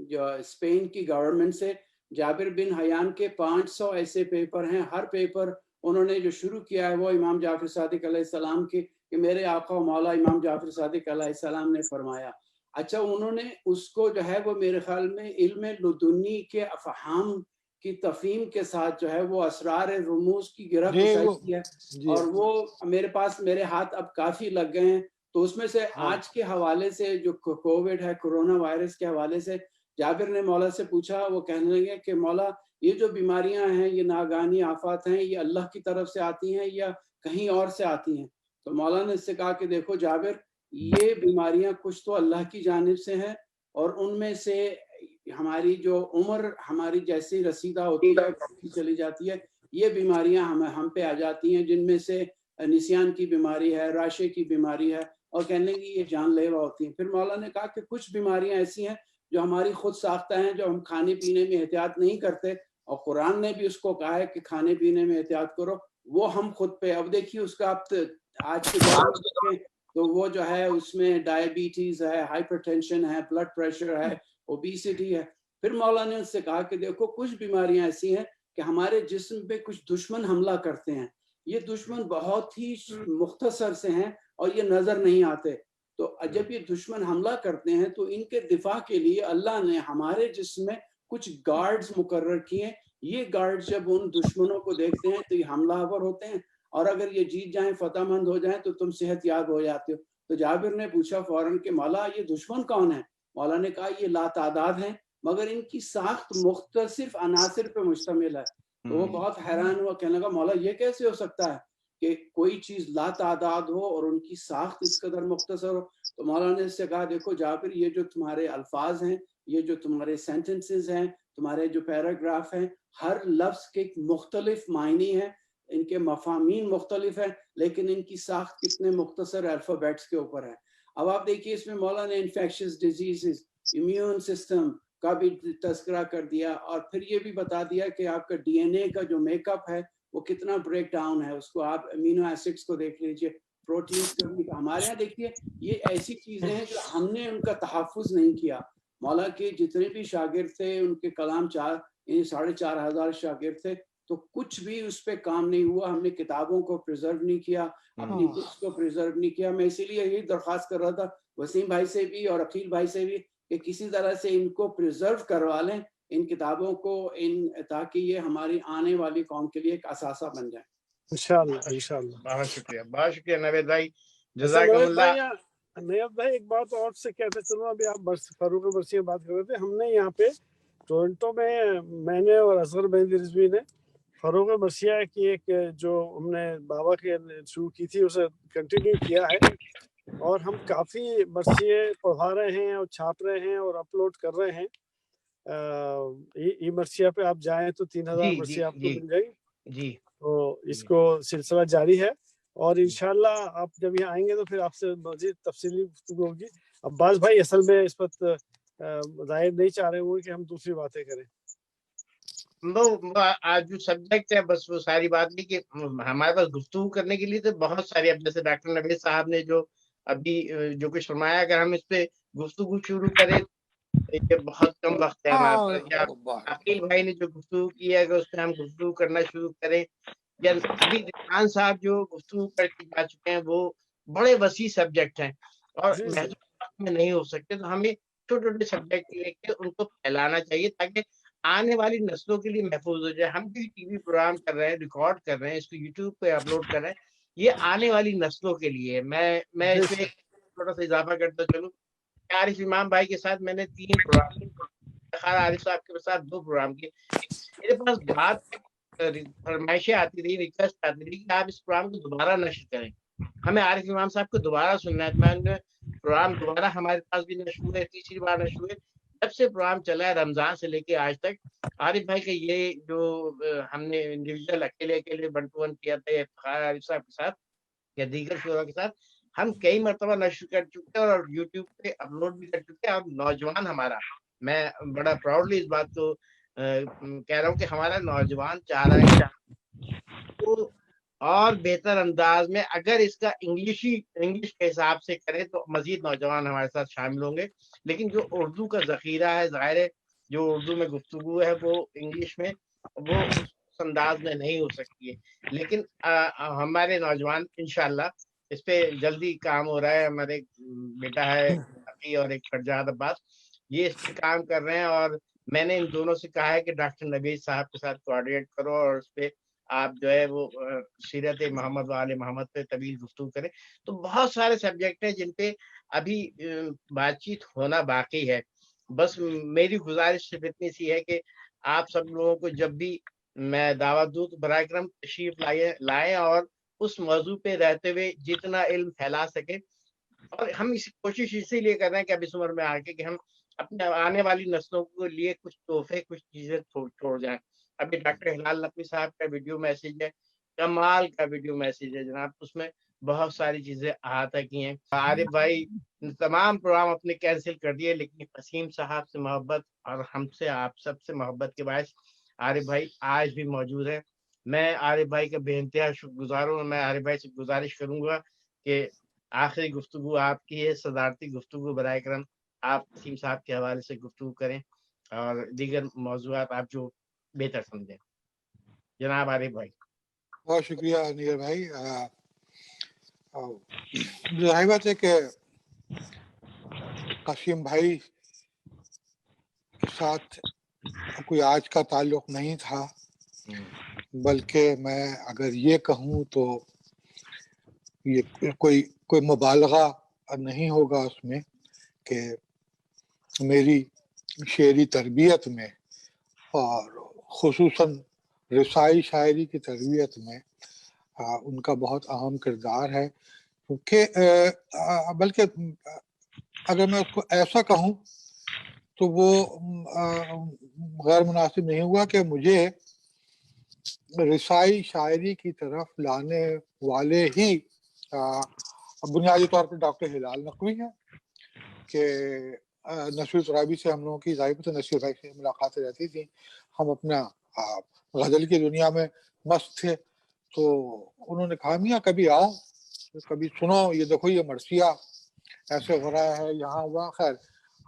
جو اسپین کی گورنمنٹ سے. جابر بن حیان کے 500 ایسے پیپر ہیں، ہر پیپر انہوں نے جو شروع کیا ہے وہ امام جعفر صادق علیہ السلام کی کہ میرے آقا و مولا امام جعفر صادق علیہ السلام نے فرمایا. اچھا انہوں نے اس کو جو ہے وہ میرے خیال میں علم لدنی کے افہام کی تفہیم کے ساتھ جو ہے وہ اسرار رموز کی گرہ کشائی کی ہے, اور وہ میرے پاس میرے ہاتھ اب کافی لگ گئے ہیں. تو اس میں سے آج کے حوالے سے جو کووڈ ہے, کرونا وائرس کے حوالے سے جابر نے مولا سے پوچھا, وہ کہنے لگے کہ مولا یہ جو بیماریاں ہیں, یہ ناگہانی آفات ہیں, یہ اللہ کی طرف سے آتی ہیں یا کہیں اور سے آتی ہیں؟ تو مولا نے اس سے کہا کہ دیکھو جابر, یہ بیماریاں کچھ تو اللہ کی جانب سے ہیں, اور ان میں سے ہماری جو عمر ہماری جیسی رسیدہ ہوتی ہے چلی جاتی ہے, یہ بیماریاں ہم پہ آ جاتی ہیں, جن میں سے نسیان کی بیماری ہے, راشے کی بیماری ہے, اور کہنے کی یہ جان لیوا ہوتی ہیں. پھر مولا نے کہا کہ کچھ بیماریاں ایسی ہیں جو ہماری خود ساختہ ہیں, جو ہم کھانے پینے میں احتیاط نہیں کرتے, اور قرآن نے بھی اس کو کہا ہے کہ کھانے پینے میں احتیاط کرو, وہ ہم خود پہ. اب دیکھیے اس کا آپ آج کے دور میں دیکھیں تو وہ جو ہے اس میں ڈائبٹیز ہے, ہائپر ٹینشن ہے, بلڈ پریشر ہے, اوبیسٹی ہے. پھر مولا نے اس سے کہا کہ دیکھو کچھ بیماریاں ایسی ہیں کہ ہمارے جسم پہ کچھ دشمن حملہ کرتے ہیں, یہ دشمن بہت ہی مختصر سے ہیں اور یہ نظر نہیں آتے. تو جب یہ دشمن حملہ کرتے ہیں تو ان کے دفاع کے لیے اللہ نے ہمارے جسم میں کچھ گارڈز مقرر کیے. یہ گارڈز جب ان دشمنوں کو دیکھتے ہیں تو یہ حملہ آور ہوتے ہیں, اور اگر یہ جیت جائیں, فتح مند ہو جائیں, تو تم صحت یاب ہو جاتے ہو. تو جابر نے پوچھا فوراً کہ مولا یہ دشمن کون ہے؟ مولا نے کہا یہ لا تعداد ہیں, مگر ان کی ساخت مختصر عناصر پہ مشتمل ہے. تو وہ بہت حیران ہوا, کہنے لگا مولا یہ کیسے ہو سکتا ہے کہ کوئی چیز لا تعداد ہو اور ان کی ساخت اس قدر مختصر ہو؟ تو مولا نے اس سے کہا دیکھو جابر, یہ جو تمہارے الفاظ ہیں, یہ جو تمہارے سینٹنسز ہیں, تمہارے جو پیراگراف ہیں, ہر لفظ کے مختلف معنی ہیں, ان کے مفاہیم مختلف ہیں, لیکن ان کی ساخت کتنے مختصر الفابیٹس کے اوپر ہے. اب آپ دیکھیے اس میں مولا نے انفیکشس ڈیزیزز, امیون سسٹم کا بھی تذکرہ کر دیا, اور پھر یہ بھی بتا دیا کہ آپ کا ڈی این اے کا جو میک اپ ہے وہ کتنا بریک ڈاؤن ہے. اس کو آپ امینو ایسڈس کو دیکھ لیجئے, پروٹینز کو بھی. ہمارے یہاں دیکھیے یہ ایسی چیزیں ہیں جو ہم نے ان کا تحفظ نہیں کیا. مولا کے جتنے بھی شاگرد تھے, ان کے کلام 4,500 شاگرد تھے, تو کچھ بھی اس پہ کام نہیں ہوا. ہم نے کتابوں کو پریزرو نہیں کیا, اپنی بکس کو پریزرو نہیں کیا. میں اسی لیے یہی درخواست کر رہا تھا وسیم بھائی سے بھی اور عقیل بھائی سے بھی کہ کسی طرح سے ان کو پریزرو کروا لیں, ان کتابوں کو, تاکہ یہ ہماری آنے والی قوم کے لیے ایک اثاثہ بن جائے. انشاءاللہ. بہت شکریہ نوید بھائی, جزاکم اللہ. نیب بھائی ایک بات اور سے کہتے چلو, ابھی آپ فاروق برسی میں بات کر رہے تھے, ہم نے یہاں پہ ٹورنٹو میں نے اور اصغر مہدی رضوی نے فاروق برسیہ کی ایک جو ہم نے بابا کے شروع کی تھی اسے کنٹینیو کیا ہے, اور ہم کافی برسیے پڑھا رہے ہیں اور چھاپ رہے ہیں اور اپلوڈ کر رہے ہیں. ای مرثیہ پہ آپ جائیں تو 3000 مرثیہ آپ کو مل جائے گی. جی, تو اس کو سلسلہ جاری ہے, اور انشاءاللہ آپ جب یہاں آئیں گے تو پھر آپ سے مزید تفصیلی گفتگو ہوگی. عباس بھائی اصل میں اس وقت ظاہر نہیں چاہ رہے ہوئے کہ ہم دوسری باتیں کریں. آج جو سبجیکٹ ہے بس وہ ساری بات نہیں کہ ہمارے پاس گفتگو کرنے کے لیے تو بہت ساری, اب جیسے ڈاکٹر نوید صاحب نے جو ابھی جو کچھ فرمایا, اگر ہم اس پہ گفتگو شروع کریں یہ بہت کم وقت ہے ہمارے پاس. یا عقیل بھائی نے جو گفتگو کی ہے اگر اس پہ ہم گفتگو کرنا شروع کریں, یا ابھی رضوان صاحب جو گفتگو کر کے جا چکے ہیں, وہ بڑے وسیع سبجیکٹ ہیں اور محدود وقت میں نہیں ہو سکتے. تو ہمیں چھوٹے چھوٹے سبجیکٹ لے کے ان کو پھیلانا چاہیے تاکہ آنے والی نسلوں کے لیے محفوظ ہو جائے. ہم بھی ٹی وی پروگرام کر رہے ہیں, ریکارڈ کر رہے ہیں, اس کو یوٹیوب پہ اپلوڈ کر رہے ہیں, یہ آنے والی نسلوں کے لیے. میں اس میں تھوڑا سا اضافہ کرتا چلوں. عارف امام بھائی کے ساتھ میں نے 3 پروگرام, عارف صاحب کے ساتھ 2 پروگرام کیے. میرے پاس بات فرمائشیں آتی رہی, ریکویسٹ آتی رہی کہ آپ اس پروگرام کو دوبارہ نشر کریں, ہمیں عارف امام صاحب کو دوبارہ سننا ہے. میں نے پروگرام دوبارہ ہمارے پاس بھی نشر ہوئے, تیسری بار نشر ہوئے. جب سے پروگرام چلا ہے رمضان سے لے کے آج تک, عارف بھائی کے یہ جو ہم نے انڈیویجول اکیلے 1-to-1 کیا تھا افتخار عارف صاحب کے ساتھ یا دیگر شعراء کے ساتھ, ہم کئی مرتبہ نشر کر چکے ہیں اور یوٹیوب پہ اپلوڈ بھی کر چکے ہیں. اور نوجوان ہمارا, میں بڑا پراؤڈلی اس بات کو کہہ رہا ہوں کہ ہمارا نوجوان چاہ رہا ہے تو اور بہتر انداز میں اگر اس کا انگلش کے حساب سے کرے تو مزید نوجوان ہمارے ساتھ شامل ہوں گے. لیکن جو اردو کا ذخیرہ ہے, ظاہر ہے جو اردو میں گفتگو ہے وہ انگلش میں وہ اس انداز میں نہیں ہو سکتی ہے. لیکن ہمارے نوجوان انشاءاللہ اس پہ جلدی کام ہو رہا ہے. ہمارے ایک بیٹا ہے عقی اور ایک فرجاد عباس، یہ اس پہ کام کر رہے ہیں، اور میں نے ان دونوں سے کہا ہے کہ ڈاکٹر نبیل صاحب کے ساتھ کوآرڈینیٹ کرو اور اس پہ آپ جو ہے وہ سیرت محمد و آل محمد پہ طویل گفتگو کریں. تو بہت سارے سبجیکٹ ہیں جن پہ ابھی بات چیت ہونا باقی ہے. بس میری گزارش صرف اتنی سی ہے کہ آپ سب لوگوں کو جب بھی میں دعوت دوں تو براہ کرم تشریف لائیں اور اس موضوع پہ رہتے ہوئے جتنا علم پھیلا سکے. اور ہم اس کوشش اسی لیے کر رہے ہیں کہ اب اس عمر میں آ کے کہ ہم اپنے آنے والی نسلوں کے لیے کچھ تحفے، کچھ چیزیں چھوڑ جائیں. ابھی ڈاکٹر ہلال نقوی صاحب کا ویڈیو میسیج ہے، کمال کا ویڈیو میسیج ہے جناب، اس میں بہت ساری چیزیں احاطہ کی ہیں. عارف بھائی تمام پروگرام اپنے کینسل کر دیے، لیکن قسیم صاحب سے محبت اور ہم سے، آپ سب سے محبت کے باعث عارف بھائی آج بھی موجود ہے. میں عارف بھائی کا بے انتہا شکر گزار ہوں. میں عارف بھائی سے گزارش کروں گا کہ آخری گفتگو آپ کی ہے، صدارتی گفتگو، برائے کرم آپ قسیم صاحب کے حوالے سے گفتگو کریں اور دیگر موضوعات آپ جو بہتر سمجھیں. جناب عارف بھائی. بہت شکریہ نیگر بھائی. ظاہر بات ہے کہ قاسم بھائی کے ساتھ کوئی آج کا تعلق نہیں تھا، بلکہ میں اگر یہ کہوں تو یہ کوئی مبالغہ نہیں ہوگا اس میں کہ میری شعری تربیت میں اور خصوصاً رسائی شاعری کی تربیت میں ان کا بہت اہم کردار ہے. کیونکہ بلکہ اگر میں اس کو ایسا کہوں تو وہ غیر مناسب نہیں ہوا کہ مجھے رسائی شاعری کی طرف لانے والے ہی بنیادی طور پر ڈاکٹر ہلال نقوی ہیں. کہ نصیر ترابی سے ہم لوگوں کی ظاہر سے نصیر بھائی سے ملاقاتیں رہتی تھیں، ہم اپنا غزل کی دنیا میں مست تھے. تو انہوں نے کہا میاں کبھی آؤ، کبھی سنو، یہ دیکھو یہ مرثیہ ایسے ہو رہا ہے یہاں ہوا. خیر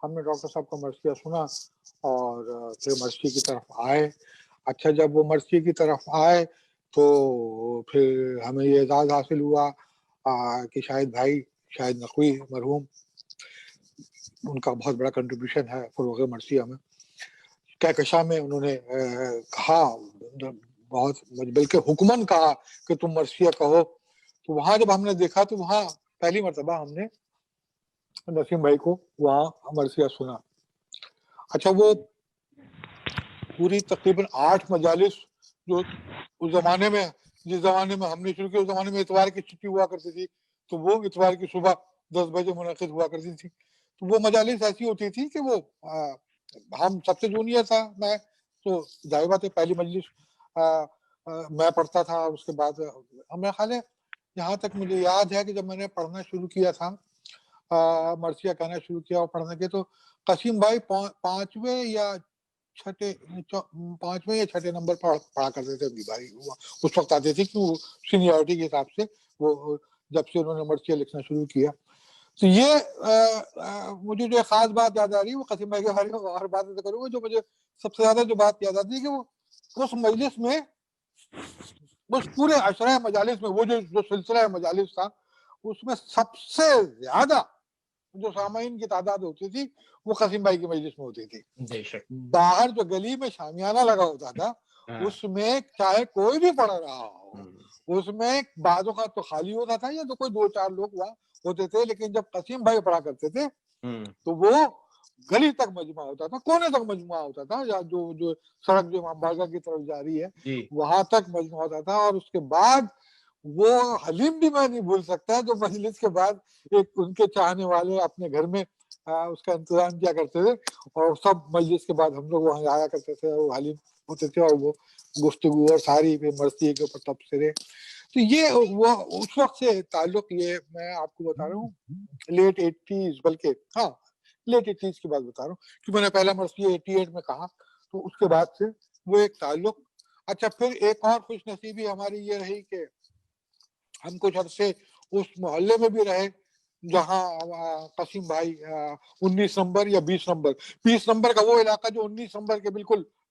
ہم نے ڈاکٹر صاحب کا مرثیہ سنا اور پھر مرثیے کی طرف آئے. اچھا جب وہ مرثیے کی طرف آئے تو پھر ہمیں یہ اعزاز حاصل ہوا کہ شاہد نقوی مرحوم، ان کا بہت بڑا کنٹریبیوشن ہے فروغ مرثیہ میں. کہکشاں میں انہوں نے کہا، بہت بلکہ حکمن کہا کہ تم مرثیہ کہو. تو وہاں جب ہم نے دیکھا تو وہاں پہلی مرتبہ ہم نے نسیم بھائی کو وہاں مرثیہ سنا. اچھا وہ پوری تقریباً 8 مجالس جو اس زمانے میں، جس زمانے میں ہم نے شروع کیا اس زمانے میں اتوار کی چھٹی ہوا کرتی تھی، تو وہ اتوار کی صبح 10 بجے منعقد ہوا کرتی تھی. تو وہ مجالس ایسی ہوتی تھی کہ وہ ہم سب سے جونیئر تھا میں، تو ظاہر بات ہے پہلی مجلس میں پڑھتا تھا. اس کے بعد ہمیں خیال ہے یہاں تک مجھے یاد ہے کہ جب میں نے پڑھنا شروع کیا تھا، مرثیہ کہنا شروع کیا اور پڑھنے کے، تو قاسم بھائی 5ویں یا چھٹے نمبر پر پڑھا کرتے تھے. بھائی اس وقت آتے تھے کہ وہ سینیورٹی کے حساب سے، وہ جب سے انہوں نے مرثیہ لکھنا شروع کیا. تو یہ مجھے جو خاص بات یاد آ رہی ہے وہ قاسم بھائی کے بارے میں اور بات کروں گا. جو مجھے سب سے زیادہ جو بات یاد آتی ہے کہ وہ اس مجلس میں، اس پورے عشرہ مجالس میں، وہ جو سلسلہ مجالس تھا اس میں سب سے زیادہ جو سامعین کی تعداد ہوتی تھی وہ قاسم بھائی کی مجلس میں ہوتی تھی. باہر جو گلی میں شامیانہ لگا ہوتا تھا اس میں چاہے کوئی بھی پڑھ رہا ہو، اس میں بعض اوقات تو خالی ہوتا تھا یا تو کوئی 2-4 لوگ وہاں ہوتے تھے. لیکن جب قاسم بھائی پڑھا کرتے تھے تو وہ گلی تک مجمع ہوتا تھا، کونے تک مجمع ہوتا تھا، یا جو سڑک جو امام بازار کی طرف جا رہی ہے وہاں تک مجمع ہوتا تھا. اور اس کے بعد وہ حلیم بھی میں نہیں بھول سکتا جو مجلس کے بعد ایک ان کے چاہنے والے اپنے گھر میں اس کا انتظام کیا کرتے تھے، اور سب مجلس کے بعد ہم لوگ وہاں آیا کرتے تھے، وہ حلیم ہوتے تھے اور وہ گفتگو اور ساری مرثیے کے اوپر تبصرے. تو یہ وہ اس وقت سے تعلق، یہ میں آپ کو بتا رہا ہوں لیٹ 80s، بلکہ ہاں لیٹ 80s کی بات بتا رہا ہوں کہ میں نے پہلا مرثیہ 88 میں کہا، تو اس کے بعد سے وہ ایک تعلق. اچھا پھر ایک اور خوش نصیبی ہماری یہ رہی کہ ہم کچھ عرصے اس محلے میں بھی رہے جہاں قاسم بھائی 19 نمبر یا 20 نمبر کا وہ علاقہ جو 19 نمبر کے بالکل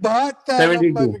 72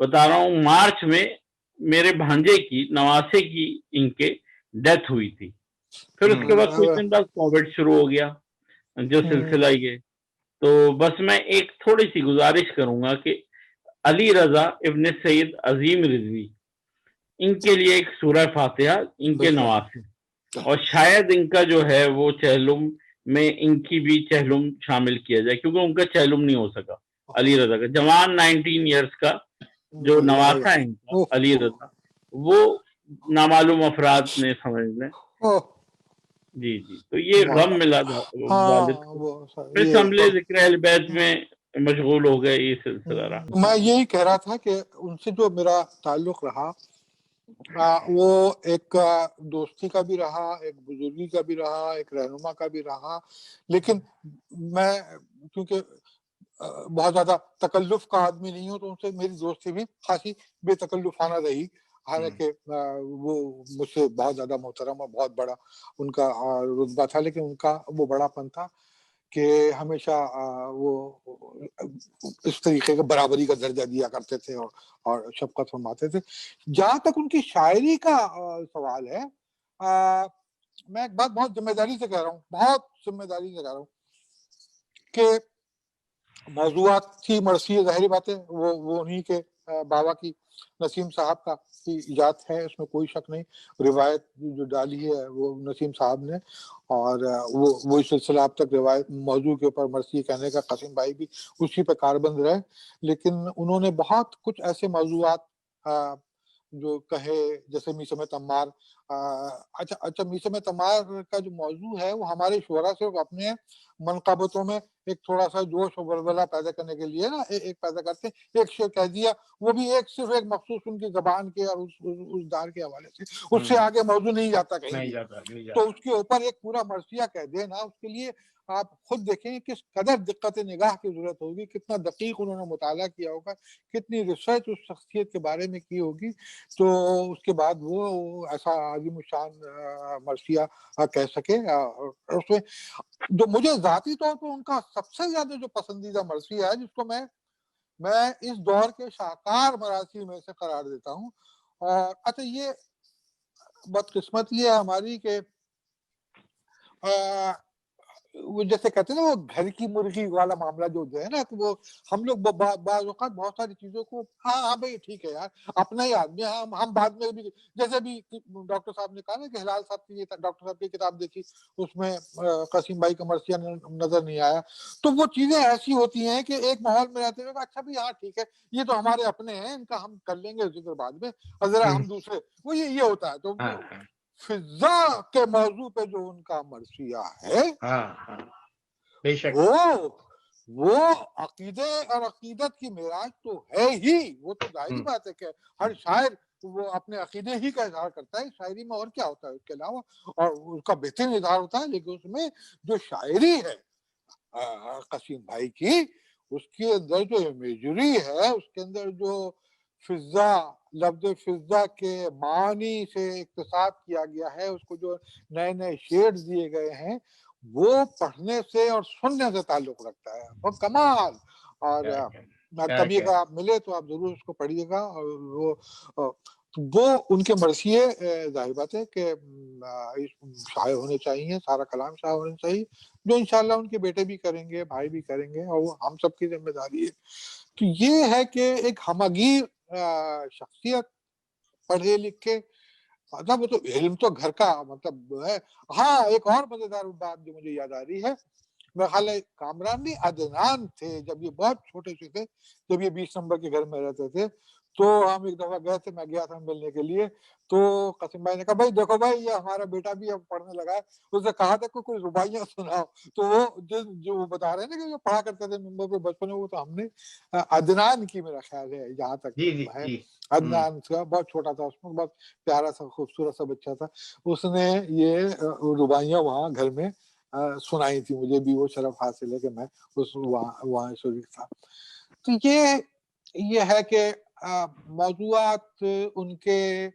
بتا رہا ہوں مارچ میں میرے بھانجے کی نواسے کی ان کے ڈیتھ ہوئی تھی. پھر اس کے بعد کچھ دن بعد کووڈ شروع ہو گیا جو سلسلہ یہ. تو بس میں ایک تھوڑی سی گزارش کروں گا کہ علی رضا ابن سید عظیم رضوی ان کے لیے ایک سورہ فاتحہ ان کے نواسے, اور شاید ان کا جو ہے وہ چہلم میں ان کی بھی چہلم شامل کیا جائے, کیونکہ ان کا چہلم نہیں ہو سکا علی رضا کا. جوان 19 ایئرس کا جو نواسا ہے ان کا علی رضا, وہ نامعلوم افراد نے سمجھ لیں. جی جی, تو یہ غم ملا والد کو. پھر حملے ذکر اہل بیت میں مشغول ہو گئے یہ سلسلہ رہا. میں یہی کہہ رہا تھا کہ ان سے جو میرا تعلق رہا وہ ایک دوستی کا بھی رہا, ایک بزرگی کا بھی رہا, ایک رہنما کا بھی رہا. لیکن میں کیونکہ بہت زیادہ تکلف کا آدمی نہیں ہوں تو ان سے میری دوستی بھی خاصی بے تکلفانہ رہی. حالانکہ وہ مجھ سے بہت زیادہ محترم اور بہت بڑا ان کا رتبہ تھا, لیکن ان کا وہ بڑا پن تھا کہ ہمیشہ وہ اس طریقے کا برابری کا درجہ دیا کرتے تھے اور شفقت فرماتے تھے. جہاں تک ان کی شاعری کا سوال ہے, میں ایک بات بہت ذمہ داری سے کہہ رہا ہوں, بہت ذمہ داری سے کہہ رہا ہوں کہ موضوعات کی مرثی ظاہری بات ہے وہ انہی کے بابا کی نسیم صاحب کا کی ایجاد ہے, اس میں کوئی شک نہیں. روایت جو ڈالی ہے وہ نسیم صاحب نے, اور وہی سلسلہ اب تک روایت موضوع کے اوپر مرثی کہنے کا قاسم بھائی بھی اسی پہ کاربند رہے. لیکن انہوں نے بہت کچھ ایسے موضوعات جو کہے, جیسے میثم تمار. اچھا میثم تمار کا جو موضوع ہے وہ ہمارے شعراء سے اپنے منقبتوں میں ایک تھوڑا سا جوش و ولولہ پیدا کرنے کے لیے نا ایک پیدا کرتے ہیں, ایک شعر کہہ دیا, وہ بھی صرف ایک مخصوص ان کی زبان کے اور اس دار کے حوالے سے, اس سے آگے موضوع نہیں جاتا کہیں. تو اس کے اوپر ایک پورا مرثیہ کہہ دینا, اس کے لیے آپ خود دیکھیں کس قدر دقت نگاہ کی ضرورت ہوگی, کتنا دقیق انہوں نے مطالعہ کیا ہوگا, کتنی ریسرچ اس شخصیت کے بارے میں کی ہوگی, تو اس کے بعد وہ ایسا عظیم الشان مرثیہ کہہ سکے. اس میں جو مجھے ذاتی طور پر ان کا سب سے زیادہ جو پسندیدہ مرثیہ ہے, جس کو میں اس دور کے شاہکار مراثی میں سے قرار دیتا ہوں. اور اچھا یہ بدقسمتی ہے ہماری کہ وہ جیسے کہتے ہیں نا وہ گھر کی مرغی والا معاملہ جو ہے نا, کہ وہ ہم لوگ بعض اوقات بہت ساری چیزوں کو ہاں بھائی ٹھیک ہے یار اپنا ہی آدمی, ہم بعد میں بھی, جیسے بھی ڈاکٹر صاحب نے کہا نا کہ ہلال صاحب کی ڈاکٹر صاحب کی کتاب دیکھی, اس میں قاسم بھائی کا مرثیہ نظر نہیں آیا. تو وہ چیزیں ایسی ہوتی ہیں کہ ایک ماحول میں رہتے ہوئے اچھا بھی ہاں ٹھیک ہے یہ تو ہمارے اپنے ہیں, ان کا ہم کر لیں گے ذکر بعد میں, اور ذرا ہم دوسرے, وہ یہ ہوتا ہے. تو فضا کے موضوع پہ جو ان کا مرثیہ ہے وہ عقیدے اور عقیدت کی معراج تو ہے ہی. وہ تو ظاہری بات ہے کہ ہر شاعر وہ اپنے عقیدے ہی کا اظہار کرتا ہے شاعری میں, اور کیا ہوتا ہے اس کے علاوہ, اور اس کا بہترین اظہار ہوتا ہے. لیکن اس میں جو شاعری ہے قاسم بھائی کی, اس کے اندر جو امیجری ہے, اس کے اندر جو فضا, لفظ فضا کے معنی سے اقتصاد کیا گیا ہے, اس کو جو نئے نئے شیڈ دیے گئے ہیں, وہ پڑھنے سے اور سننے سے تعلق رکھتا ہے. وہ کمال. اور کبھی اگر آپ ملے تو آپ ضرور اس کو پڑھیے گا. اور وہ ان کے مرثیے ظاہر بات ہے کہ شائع ہونے چاہیے, سارا کلام شائع ہونا چاہیے, جو انشاءاللہ ان کے بیٹے بھی کریں گے, بھائی بھی کریں گے, اور وہ ہم سب کی ذمہ داری ہے. تو یہ ہے کہ ایک ہمگیر شخصیت, پڑھے لکھے, مطلب وہ تو علم تو گھر کا مطلب ہے. ہاں ایک اور مزیدار بات جو مجھے یاد آ رہی ہے, میرا خیال ہے کامران نہیں عدنان تھے, جب یہ بہت چھوٹے سے تھے, جب یہ 20 نمبر کے گھر میں رہتے تھے, تو ہم ایک دفعہ گئے تھے, میں گیا تھا ملنے کے لیے, تو قاسم بھائی نے کہا بھائی دیکھو بھائی یہ ہمارا بیٹا بھی اب پڑھنے لگا ہے. اس نے کہا تھا کہ کوئی رباعیاں سناؤ. تو وہ جو بتا رہے ہیں نا کہ جو پڑھا کرتے تھے ممبر پہ بچپن میں, وہ تو ہم نے عدنان کی میرا خیال ہے جہاں تک ہے. عدنان کا بہت چھوٹا تھا, اس میں بہت پیارا سا خوبصورت سا بچہ تھا, اس نے یہ رباعیاں وہاں گھر میں سنائی تھی. مجھے بھی وہ شرف حاصل ہے کہ میں وہاں شریک تھا. تو یہ ہے کہ موضوعات ان کے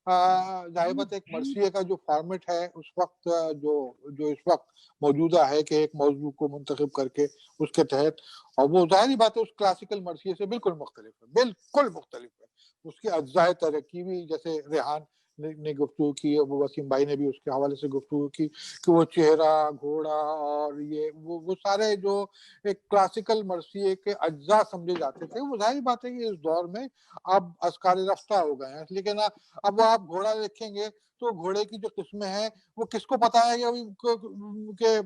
ظاہر بات ایک مرثیے کا جو فارمیٹ ہے اس وقت جو اس وقت موجودہ ہے کہ ایک موضوع کو منتخب کر کے اس کے تحت، اور وہ ظاہری بات ہے اس کلاسیکل مرثیے سے بالکل مختلف ہے، بالکل مختلف ہے. اس کے اجزائے ترکیبی جیسے ریحان نے گفتگو کی، ابو وسیم بھائی نے بھی اس کے حوالے سے گفتگو کی کہ وہ چہرہ، گھوڑا اور یہ وہ سارے جو ایک کلاسیکل مرثیے کے اجزاء سمجھے جاتے تھے، وہ ظاہری بات ہے کہ اس دور میں اب ازکار رفتہ ہو گئے ہیں. لیکن اب وہ آپ گھوڑا دیکھیں گے تو گھوڑے کی جو قسمیں ہیں وہ کس کو پتا ہے کہ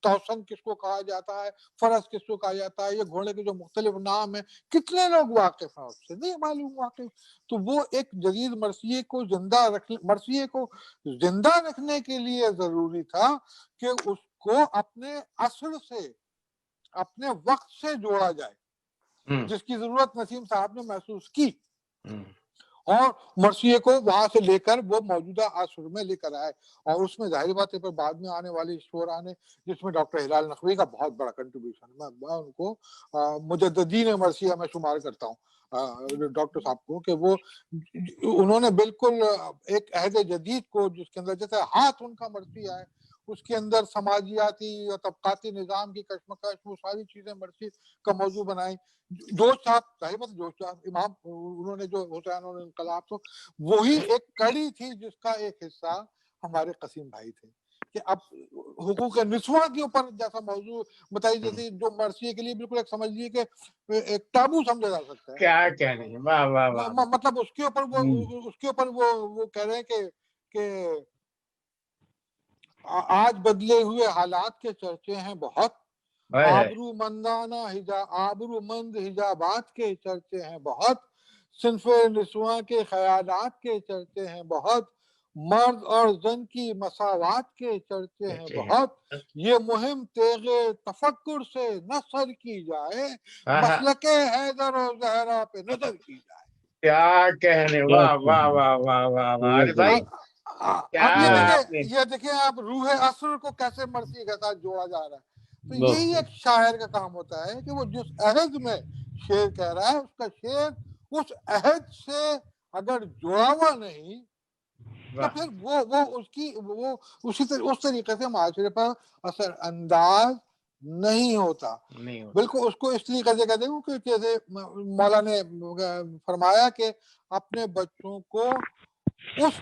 توسن کس کو کہا جاتا ہے، فرس کس کو کہا جاتا ہے، یہ گھوڑے کے جو مختلف نام ہیں کتنے لوگ واقف ہیں، اس سے نہیں معلوم واقف. تو وہ ایک جدید مرثیے کو زندہ رکھنے کے لیے ضروری تھا کہ اس کو اپنے اصل سے، اپنے وقت سے جوڑا جائے، جس کی ضرورت نسیم صاحب نے محسوس کی، اور مرثیے کو وہاں سے لے کر وہ موجودہ عصر میں لے کر آئے. اور اس میں ظاہری بات ہے پر بعد میں آنے والی شعراء نے، جس میں ڈاکٹر ہلال نقوی کا بہت بڑا کنٹریبیوشن ہے، میں ان کو مجددین مرثیہ میں شمار کرتا ہوں ڈاکٹر صاحب کو، کہ وہ انہوں نے بالکل ایک عہد جدید کو، جس کے اندر جیسے ہاتھ ان کا مرثیہ ہے، اس کے اندر سماجیاتی اور طبقاتی نظام کی کشمکش، وہ ساری چیزیں مرثیے کا موضوع بنائی. جوش صاحب، ظاہر بات جوش صاحب امام، انہوں نے جو حسین اور انقلاب، تو وہی ایک کڑی تھی جس کا ایک حصہ ہمارے قسیم بھائی تھے. کہ اب حقوق نسواں کے اوپر جیسا موضوع بتائی جاتی، جو مرثیے کے لیے بالکل ایک سمجھ لیے کہ ایک ٹابو سمجھا جا سکتا ہے. کیا کہنے ہیں، واہ واہ واہ. مطلب اس کے اوپر وہ کہہ رہے ہیں کہ آج بدلے ہوئے حالات کے چرچے ہیں بہت، آبرو مند حجابات کے چرچے ہیں بہت، صنف نسواں کے خیالات کے چرچے ہیں بہت، مرد اور زن کی مساوات کے چرچے ہیں بہت، یہ مہم تیغ تفکر سے نثر کی جائے، مسلک حیدر و زہرا پہ نظر کی جائے. کیا کہنے، واہ واہ واہ واہ واہ واہ. ارے بھائی اب یہ دیکھیں آپ روح عصر کو کیسے مرثیے کے ساتھ جوڑا جا رہا ہے. تو یہی ایک شاعر کا کام ہوتا ہے کہ وہ جس عہد میں شعر کہہ رہا ہے، اس کا شعر اس عہد سے اگر جڑا ہوا نہیں تو پھر وہ اس طریقے سے معاشرے پر اثر انداز نہیں ہوتا. بالکل اس کو اس طریقے سے کہتے ہیں کہ جیسے مولا نے فرمایا کہ اپنے بچوں کو اس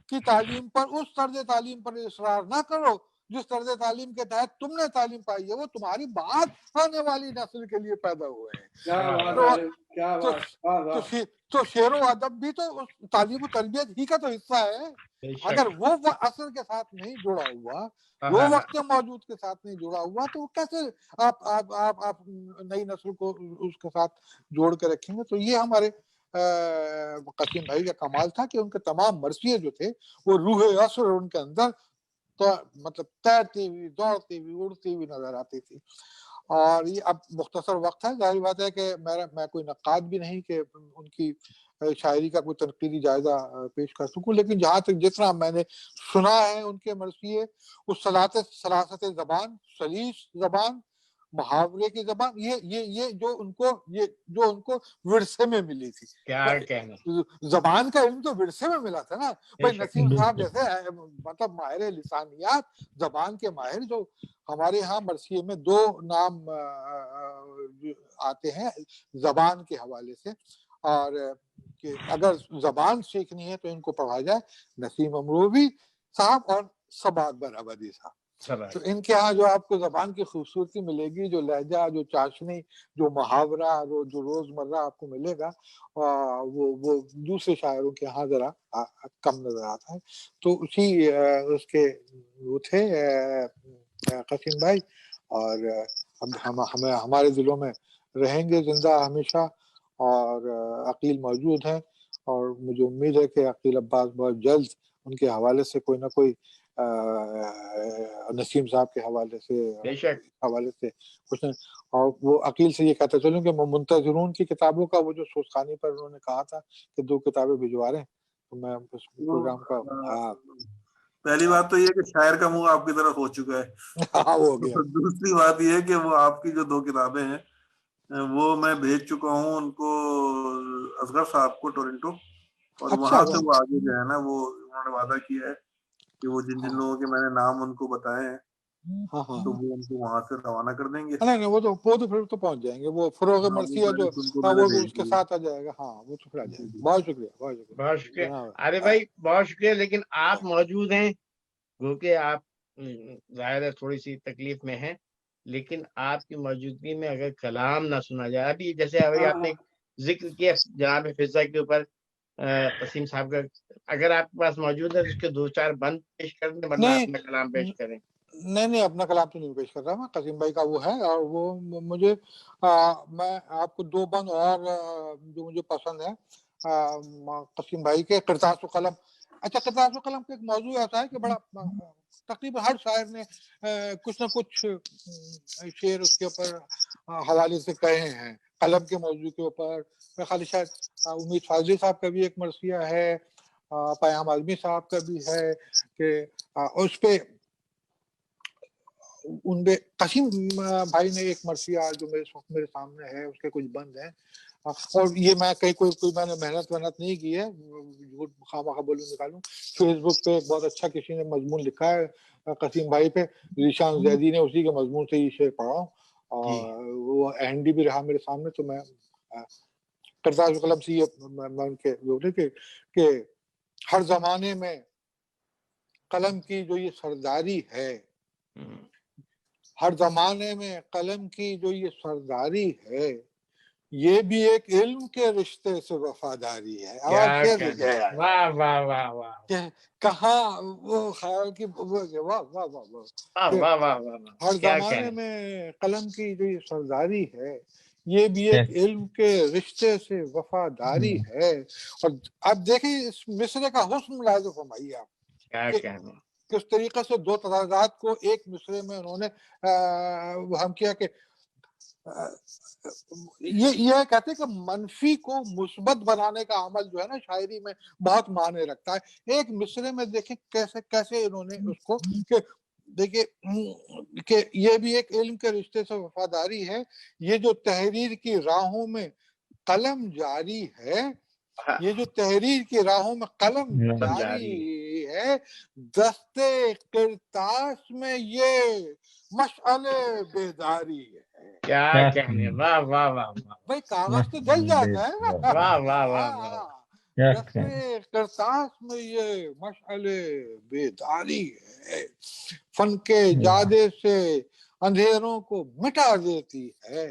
کی تعلیم پر، اس طرز تعلیم پر اصرار نہ کرو جس طرز تعلیم کے تحت تم نے تعلیم پائی ہے، وہ تمہاری بعد آنے والی نسل کے لیے پیدا ہوئے ہیں. تو شعر و ادب بھی تو تعلیم و تربیت ہی کا تو حصہ ہے. اگر وہ اثر کے ساتھ نہیں جڑا ہوا، وہ وقت موجود کے ساتھ نہیں جڑا ہوا، تو کیسے آپ نئی نسل کو اس کے ساتھ جوڑ کے رکھیں گے؟ تو یہ ہمارے قسیم بھائی کا کمال تھا کہ ان کے تمام مرثیے جو تھے وہ روح عصر ان کے اندر تو مطلب تیرتی ہوئی، دوڑتی ہوئی، اڑتی ہوئی نظر آتی تھی. اور یہ اب مختصر وقت ہے، ظاہر بات ہے کہ میں کوئی نقاد بھی نہیں کہ ان کی شاعری کا کوئی تنقیدی جائزہ پیش کر سکوں، لیکن جہاں تک جتنا میں نے سنا ہے ان کے مرثیے، اس سلاست زبان، سلیس زبان، محاورے کی زبان، یہ جو ان کو ورثے میں ملی تھی. کیا کہنا، زبان کا علم تو ورثے میں ملا تھا نا بھائی. نسیم صاحب جیسے مطلب ماہر لسانیات، زبان کے ماہر، جو ہمارے ہاں مرثیے میں 2 نام آتے ہیں زبان کے حوالے سے، اور کہ اگر زبان سیکھنی ہے تو ان کو پڑھا جائے، نسیم امروی صاحب اور صباغ برآبادی صاحب. تو ان کے ہاں جو آپ کو زبان کی خوبصورتی ملے گی، جو لہجہ، جو چاشنی، جو محاورہ، جو روزمرہ آپ کو ملے گا، وہ دوسرے شاعروں کے ہاں ذرا کم نظر آتا ہے. تو اسی اس کے وہ تھے قسیم بھائی، اور ہمارے دلوں میں رہیں گے زندہ ہمیشہ، اور عقیل موجود ہیں، اور مجھے امید ہے کہ عقیل عباس بہت جلد ان کے حوالے سے کوئی نہ کوئی نسیم صاحب کے حوالے سے کچھ. اور وہ عقیل سے یہ کہتا چلوں کہ منتظرون کی کتابوں کا وہ جو سوسخانی پر انہوں نے کہا تھا کہ 2 کتابیں بھجوا رہے ہیں، تو میں اس پروگرام کا پہلی بات تو یہ کہ شاعر کا منہ آپ کی طرف ہو چکا ہے. ہو گیا. دوسری بات یہ ہے کہ وہ آپ کی جو 2 کتابیں ہیں وہ میں بھیج چکا ہوں ان کو، اصغر صاحب کو ٹورنٹو، اور وہاں سے وہ آگے جو ہے نا وہ انہوں نے وعدہ کیا ہے کہ وہ جن جن لوگوں کے میں نے نام ان کو بتائے ہیں تو وہ ان کو وہاں سے روانہ کر دیں گے. نہیں وہ تو پھر تو پہنچ جائیں گے. وہ فروغ مرثیہ جو وہ اس کے ساتھ آ جائے گا. ہاں وہ تو پھر آ جائے گا. بہت شکریہ بہت شکریہ عارف بھائی, بہت شکریہ. لیکن آپ موجود ہیں کیونکہ آپ ظاہر ہے تھوڑی سی تکلیف میں ہیں, لیکن آپ کی موجودگی میں اگر کلام نہ سنا جائے, ابھی جیسے ابھی آپ نے ذکر کیا جناب فضہ کے اوپر قسیم صاحب کا, اگر آپ کے پاس موجود ہے تو اس کے 2-4 بند پیش کر دیں ورنہ اپنا کلام پیش کریں. نہیں اپنا کلام تو نہیں پیش کر رہا میں. قسیم بھائی کا وہ ہے, اور وہ مجھے میں آپ کو 2 بند اور جو مجھے پسند ہے قسیم بھائی کے, قرطاس و قلم. اچھا قرطاس و قلم کا ایک موضوع ایسا ہے کہ بڑا تقریباً ہر شاعر نے کچھ نہ کچھ شعر اس کے اوپر حوالے سے کہے ہیں قلم کے موضوع کے اوپر. میں خالی شاید امید فاضلی صاحب کا بھی ایک مرثیہ ہے, پیام اعظمی صاحب کا بھی ہے کہ اس پہ ان پہ قسیم بھائی نے ایک مرثیہ جو میرے سامنے ہے, اس کے کچھ بند ہیں. اور یہ میں کہیں کوئی میں نے محنت نہیں کی ہے, خواہ بولوں نکالوں. فیس بک پہ ایک بہت اچھا کسی نے مضمون لکھا ہے قسیم بھائی پہ, ذیشان زیدی نے, اسی کے مضمون سے یہ شعر پڑھا ہوں اور وہ اینڈی بھی رہا میرے سامنے. تو میں قرطاس قلم سے میں ان کے بولے کہ ہر زمانے میں قلم کی جو یہ سرداری ہے, ہر زمانے میں قلم کی جو یہ سرداری ہے, یہ بھی ایک علم کے رشتے سے وفاداری ہے. واہ واہ واہ واہ, کہاں وہ خیال کی واہ واہ واہ واہ. ہر زمانے میں قلم کی جو یہ سرداری ہے, یہ بھی ایک علم کے رشتے سے وفاداری ہے. اور اب دیکھیں اس مصرے کا حسن ملاحظہ فرمائیے آپ, کیا کہنا, کس طریقے سے 2 تضادات کو ایک مصرے میں انہوں نے ہم کیا کہ یہ کہتے ہیں کہ منفی کو مثبت بنانے کا عمل جو ہے نا شاعری میں بہت معنی رکھتا ہے. ایک مصرے میں دیکھیں کیسے انہوں نے اس کو کہ دیکھیے کہ یہ بھی ایک علم کے رشتے سے وفاداری ہے, یہ جو تحریر کی راہوں میں قلم جاری ہے, یہ جو تحریر کی راہوں میں قلم جاری ہے, دستے قرطاس میں یہ مشعل بیداری ہے. کیا کہنے, واہ واہ واہ بھائی کاغذ تو جل جاتا ہے نا, واہ واہ واہ, دستے قرطاس میں یہ مشعل بیداری ہے, فن کے جادے سے اندھیروں کو مٹا دیتی ہے,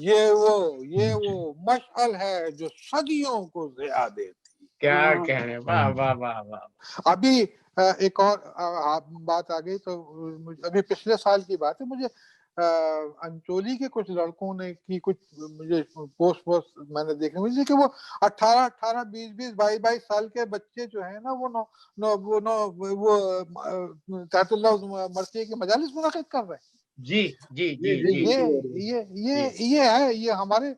یہ وہ مشعل ہے جو صدیوں کو ضیاء دیتی. کیا کہنے, واہ واہ واہ واہ. ابھی ایک اور بات آ گئی تو ابھی پچھلے سال کی بات ہے, مجھے انچولی کے کچھ لڑکوں نے کی کچھ مجھے پوسٹ میں نے دیکھنے مجھے کہ وہ 18, 20, 22 سال کے بچے جو ہیں نا وہ تحت اللہ مرثیہ کی مجالس منعقد کر رہے ہیں. جی جی جی یہ ہے, یہ ہمارے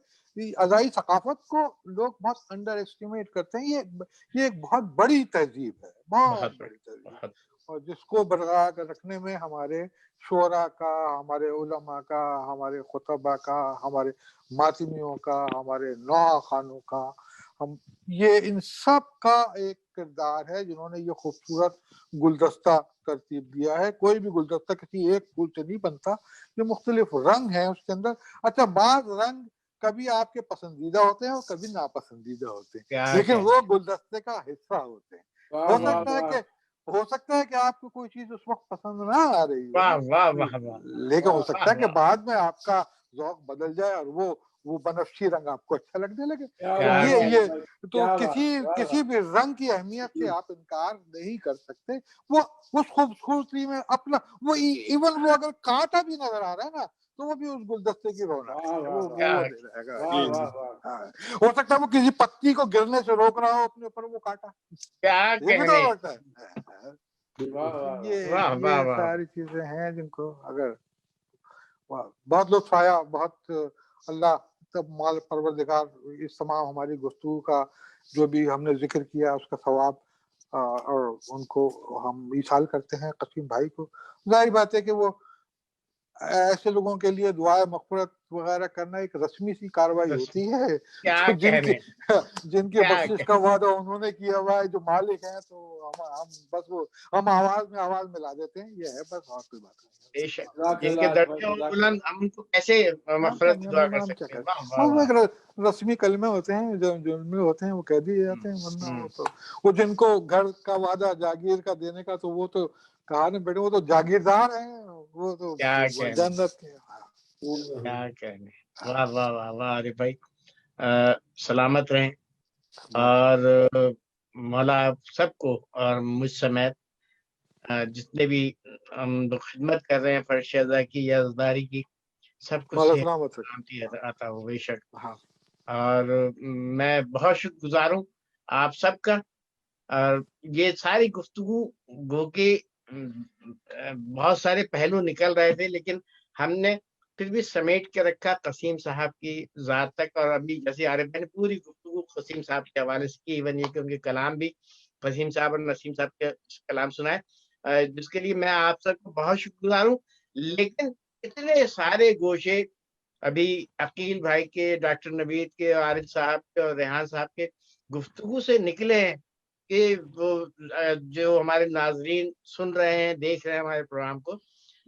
ازائی ثقافت کو لوگ بہت انڈر ایسٹیمیٹ کرتے ہیں. یہ ایک بہت بڑی تہذیب ہے, بہت بڑی تہذیب, اور جس کو برقرار رکھنے میں ہمارے شعراء کا, ہمارے علماء کا, ہمارے خطباء کا, ہمارے ماتمیوں کا, ہمارے نوحہ خانوں کا, یہ ان سب کا ایک کردار ہے جنہوں نے یہ خوبصورت گلدستہ ترتیب دیا ہے. کوئی بھی گلدستہ کسی ایک پھول سے نہیں بنتا, یہ مختلف رنگ ہیں اس کے اندر. اچھا بعض رنگ کبھی آپ کے پسندیدہ ہوتے ہیں اور کبھی ناپسندیدہ ہوتے ہیں, لیکن وہ گلدستے کا حصہ ہوتے ہیں. ہو سکتا ہے کہ آپ کو کوئی چیز اس وقت پسند نہ آ رہی ہے, لیکن ہو سکتا ہے کہ بعد میں آپ کا ذوق بدل جائے اور وہ بنفشی رنگ آپ کو اچھا لگنے لگے. یہ تو کسی بھی رنگ کی اہمیت سے آپ انکار نہیں کر سکتے. وہ اس خوبصورتی میں اپنا وہ ایون وہ اگر کانٹا بھی نظر آ رہا ہے نا تو وہ بھی اس گلدستے کی رونق ہے. ہو سکتا ہے وہ کسی پتی کو گرنے سے روک رہا ہو اپنے اوپر وہ کانٹا, یہ بھی تو ہو سکتا ہے. یہ ساری چیزیں ہیں جن کو اگر بہت لطف آیا, بہت اللہ تب مال پروردگار اس تمام ہماری گفتگو کا جو بھی ہم نے ذکر کیا اس کا ثواب اور ان کو ہم ایصال کرتے ہیں قسیم بھائی کو. ظاہر بات ہے کہ وہ ایسے لوگوں کے لیے دعائے مغفرت وغیرہ کرنا ایک رسمی سی کاروائی ہوتی ہے. تو جن کی بخشش کا وعدہ انہوں نے کیا ہوا ہے، جو مالک ہیں، تو ہم بس وہ ہم آواز ملا دیتے ہیں. یہ ہے بس، اور کوئی بات نہیں. جن کے درجے بلند، ہم ان کو کیسے مغفرت کی دعا کر سکتے ہیں؟ رسمی کلمے ہوتے ہیں جو ان میں ہوتے ہیں وہ کہہ دیے جاتے ہیں. ورنہ وہ جن کو گھر کا وعدہ جاگیر کا دینے کا، تو وہ تو کہا نا بیٹے، وہ تو جاگیردار ہیں، وہ تو جنت کے. کیا کہنے. واہ واہ واہ واہ عارف بھائی، سلامت رہیں. اور مولا آپ سب کو اور مجھ سمیت جتنے بھی ہم خدمت کر رہے ہیں فرش ادا کی یا عزاداری کی، سب کو سلامتی عطا ہو بے شک. اور میں بہت شکر گزار ہوں آپ سب کا. اور یہ ساری گفتگو گو کے بہت سارے پہلو نکل رہے تھے، لیکن ہم نے پھر بھی سمیٹ کے رکھا قسیم صاحب کی ذات تک. اور ابھی جیسے عارف بھائی نے پوری گفتگو قسیم صاحب کے حوالے سے کی، ایون یہ کہ ان کے کلام بھی قسیم صاحب اور نسیم صاحب کے کلام سنائے، جس کے لیے میں آپ سب کو بہت شکر گزار ہوں. لیکن اتنے سارے گوشے ابھی عقیل بھائی کے، ڈاکٹر نوید کے، عارف صاحب کے اور ریحان صاحب کے گفتگو سے نکلے ہیں کہ وہ جو ہمارے ناظرین سن رہے ہیں، دیکھ رہے ہیں ہمارے پروگرام کو،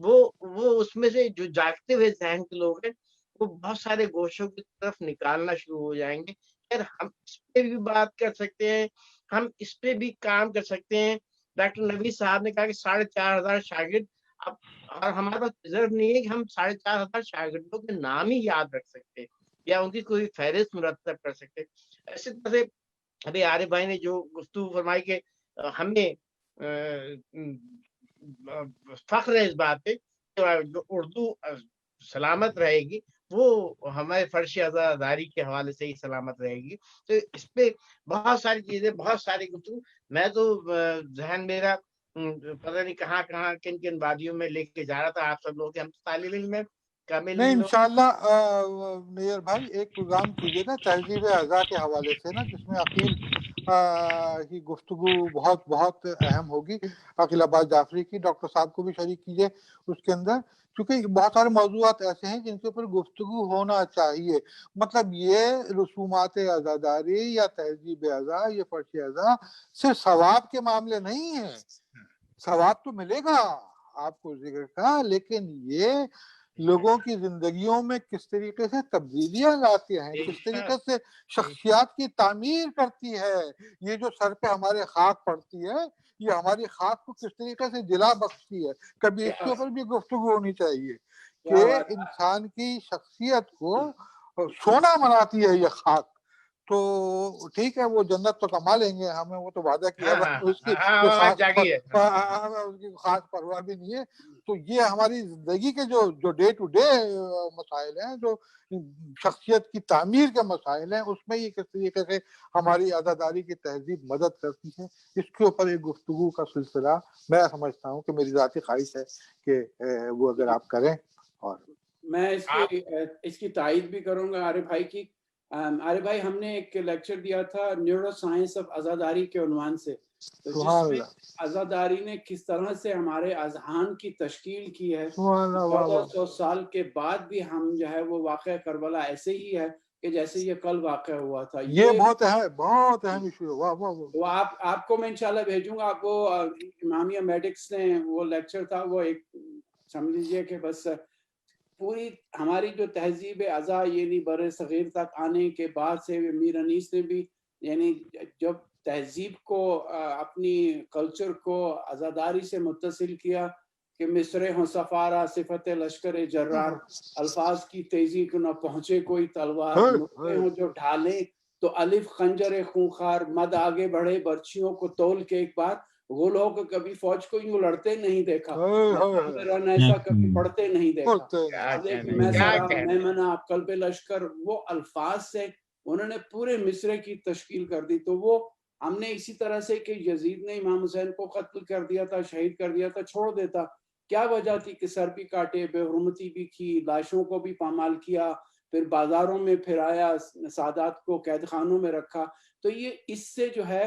وہ اس میں سے جو جاگتے ہوئے ذہن کے لوگ ہیں، وہ بہت سارے گوشوں کی طرف نکالنا شروع ہو جائیں گے. یار ہم اس پہ بھی بات کر سکتے ہیں، ہم اس پہ بھی کام کر سکتے ہیں. ڈاکٹر نوید صاحب نے کہا کہ 4,500 شاگرد، اور ہمارے پاس ریزرو نہیں ہے کہ ہم 4,500 شاگردوں کے نام ہی یاد رکھ سکتے یا ان کی کوئی فہرست مرتب کر سکتے. ایسے طرح سے ابھی عارف بھائی نے جو گفتگو فرمائی کہ ہمیں فخر ہے اس بات پہ جو اردو سلامت رہے گی، وہ ہمارے فرش عزاداری کے حوالے سے ہی سلامت رہے گی. تو اس پہ بہت ساری چیزیں، بہت ساری گفتگو، میں تو ذہن میرا پتہ نہیں کہاں کن کن وادیوں میں لے کے جا رہا تھا. آپ سب لوگ ہم طالب علم میں کامل نہیں، انشاءاللہ نیئر بھائی ایک پروگرام کیجیے نا تہذیب اعضاء کے حوالے سے نا، جس میں عقیل کی گفتگو بہت بہت اہم ہوگی. عقیل عباس جعفری کی، ڈاکٹر صاحب کو بھی شریک کیجیے اس کے اندر، کیونکہ بہت سارے موضوعات ایسے ہیں جن کے اوپر گفتگو ہونا چاہیے. مطلب یہ رسومات عزاداری یا تہذیب اعضاء، یہ فرش اعضاء صرف ثواب کے معاملے نہیں ہیں. ثواب تو ملے گا آپ کو ذکر کا، لیکن یہ لوگوں کی زندگیوں میں کس طریقے سے تبدیلیاں لاتی ہیں، کس طریقے سے شخصیات کی تعمیر کرتی ہے. یہ جو سر پہ ہمارے خاک پڑتی ہے، یہ ہماری خاک کو کس طریقے سے جلا بخشتی ہے. کبھی اس کے اوپر بھی گفتگو ہونی چاہیے کہ انسان کی شخصیت کو سونا بناتی ہے یہ خاک. تو ٹھیک ہے، وہ جنت تو کما لیں گے، ہمیں وہ تو وعدہ کیا اس کی خاص پرواہ بھی نہیں ہے. تو یہ ہماری زندگی کے جو ڈے ٹو ڈے مسائل ہیں، جو شخصیت کی تعمیر کے مسائل ہیں، اس میں یہ کس طریقے سے ہماری عزاداری کی تہذیب مدد کرتی ہے، اس کے اوپر ایک گفتگو کا سلسلہ میں سمجھتا ہوں کہ میری ذاتی خواہش ہے کہ وہ اگر آپ کریں. اور میں اس کی تائید بھی کروں گا عارف بھائی کی. عارف بھائی، ہم نے ایک لیکچر دیا تھا نیورو سائنس آف عزاداری کے عنوان سے، جس میں عزاداری نے کس طرح سے ہمارے اذہان کی تشکیل کی ہے. 1400 سال کے بعد بھی ہم جو ہے وہ واقعہ کربلا ایسے ہی ہے کہ جیسے یہ کل واقع ہوا تھا. یہ بہت اہم ایشو ہے. وہ آپ کو میں انشاءاللہ بھیجوں گا. آپ وہ امامیہ میڈکس نے وہ لیکچر تھا، وہ ایک سمجھ لیجیے کہ بس پوری ہماری جو تہذیب اعضاء یعنی بر صغیر تک آنے کے بعد سے میر انیس نے بھی یعنی جب تہذیب کو اپنی کلچر کو عزاداری سے متصل کیا کہ مصر ہوں سفارہ صفت لشکر جرار، الفاظ کی تیزی کو نہ پہنچے کوئی تلوار، نقطے ہوں جو ڈھالیں تو الف خنجر خونخوار، مد آگے بڑھے برچھیوں کو تول کے ایک بار غلوں کو کبھی فوج کو یوں لڑتے نہیں دیکھا، رن ایسا کبھی پڑھتے نہیں دیکھا، میں سرا میں منا قلب لشکر. وہ الفاظ سے انہوں نے پورے مصرے کی تشکیل کر دی. تو وہ ہم نے اسی طرح سے کہ یزید نے امام حسین کو قتل کر دیا تھا، شہید کر دیا تھا، چھوڑ دیتا، کیا وجہ تھی کہ سر بھی کاٹے، بے حرمتی بھی کی، لاشوں کو بھی پامال کیا، پھر بازاروں میں پھرایا، سادات کو قید خانوں میں رکھا. تو یہ اس سے جو ہے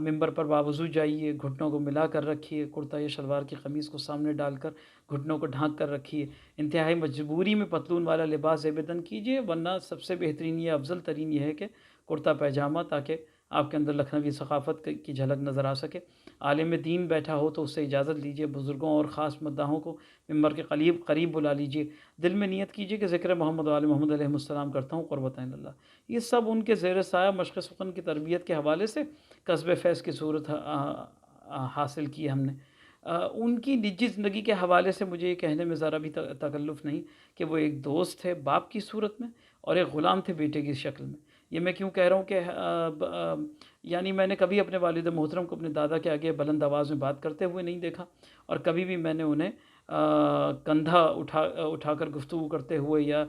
منبر پر باوضو جائیے، گھٹنوں کو ملا کر رکھیے، کرتا یا شلوار کی قمیص کو سامنے ڈال کر گھٹنوں کو ڈھانک کر رکھیے، انتہائی مجبوری میں پتلون والا لباس زیب تن کیجیے، ورنہ سب سے بہترین یہ افضل ترین یہ ہے کہ کرتا پیجامہ، تاکہ آپ کے اندر لکھنوی ثقافت کی جھلک نظر آ سکے۔ عالم دین بیٹھا ہو تو اس سے اجازت لیجیے، بزرگوں اور خاص مداحوں کو منبر کے قریب بلا لیجیے، دل میں نیت کیجیے کہ ذکر محمد و آل محمد علیہ السلام کرتا ہوں قربۃ اللہ۔ یہ سب ان کے زیر سایہ مشق سخن کی تربیت کے حوالے سے قصب فیض کی صورت حاصل کی ہم نے۔ ان کی نجی زندگی کے حوالے سے مجھے یہ کہنے میں ذرا بھی تکلف نہیں کہ وہ ایک دوست تھے باپ کی صورت میں اور ایک غلام تھے بیٹے کی شکل میں۔ یہ میں کیوں کہہ رہا ہوں کہ یعنی میں نے کبھی اپنے والد محترم کو اپنے دادا کے آگے بلند آواز میں بات کرتے ہوئے نہیں دیکھا، اور کبھی بھی میں نے انہیں کندھا اٹھا کر گفتگو کرتے ہوئے یا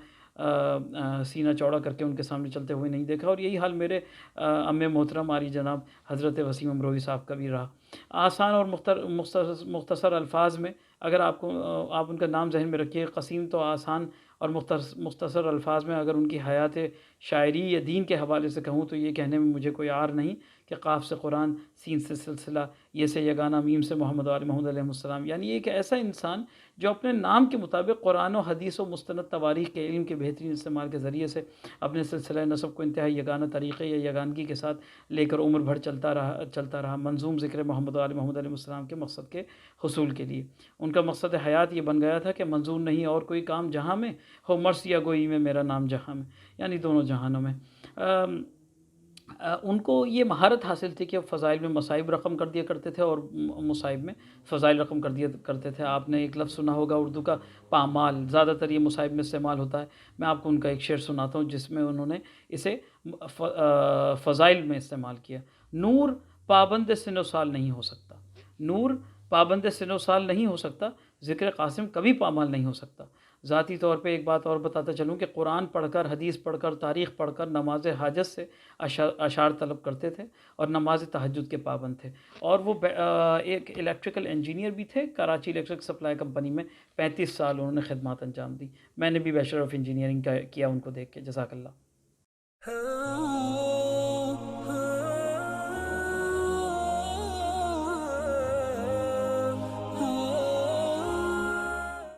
سینہ چوڑا کر کے ان کے سامنے چلتے ہوئے نہیں دیکھا، اور یہی حال میرے ام محترم عالی جناب حضرت وسیم امروی صاحب کا بھی رہا۔ آسان اور مختصر الفاظ میں اگر آپ ان کا نام ذہن میں رکھیے، قسیم تو آسان اور مختصر الفاظ میں اگر ان کی حیات شاعری یا دین کے حوالے سے کہوں تو یہ کہنے میں مجھے کوئی عار نہیں کہ قاف سے قرآن، سین سے سلسلہ، یہ سے یگانہ، میم سے محمد و آل محمد علیہ السلام، یعنی ایک ایسا انسان جو اپنے نام کے مطابق قرآن و حدیث و مستند تواریخ کے علم کے بہترین استعمال کے ذریعے سے اپنے سلسلہ نسب کو انتہائی یگانہ طریقے یا یگانگی کے ساتھ لے کر عمر بھر چلتا رہا منظوم ذکر محمد و آل محمد علیہ السلام کے مقصد کے حصول کے لیے۔ ان کا مقصد حیات یہ بن گیا تھا کہ منظور نہیں اور کوئی کام جہاں میں ہو، مرث یا گوئی میں میرا نام جہاں میں، یعنی دونوں جہانوں میں۔ ان کو یہ مہارت حاصل تھی کہ فضائل میں مصائب رقم کر دیا کرتے تھے اور مصائب میں فضائل رقم کر دیا کرتے تھے۔ آپ نے ایک لفظ سنا ہوگا اردو کا پامال، زیادہ تر یہ مصائب میں استعمال ہوتا ہے۔ میں آپ کو ان کا ایک شعر سناتا ہوں جس میں انہوں نے اسے فضائل میں استعمال کیا۔ نور پابند سن و سال نہیں ہو سکتا، نور پابند سن و سال نہیں ہو سکتا، ذکر قاسم کبھی پامال نہیں ہو سکتا۔ ذاتی طور پہ ایک بات اور بتاتا چلوں کہ قرآن پڑھ کر، حدیث پڑھ کر، تاریخ پڑھ کر نماز حاجت سے اشعار طلب کرتے تھے اور نماز تہجد کے پابند تھے، اور وہ ایک الیکٹریکل انجینئر بھی تھے۔ کراچی الیکٹرک سپلائی کمپنی میں 35 سال انہوں نے خدمات انجام دی۔ میں نے بھی بیچلر آف انجینئرنگ کیا ان کو دیکھ کے۔ جزاک اللہ۔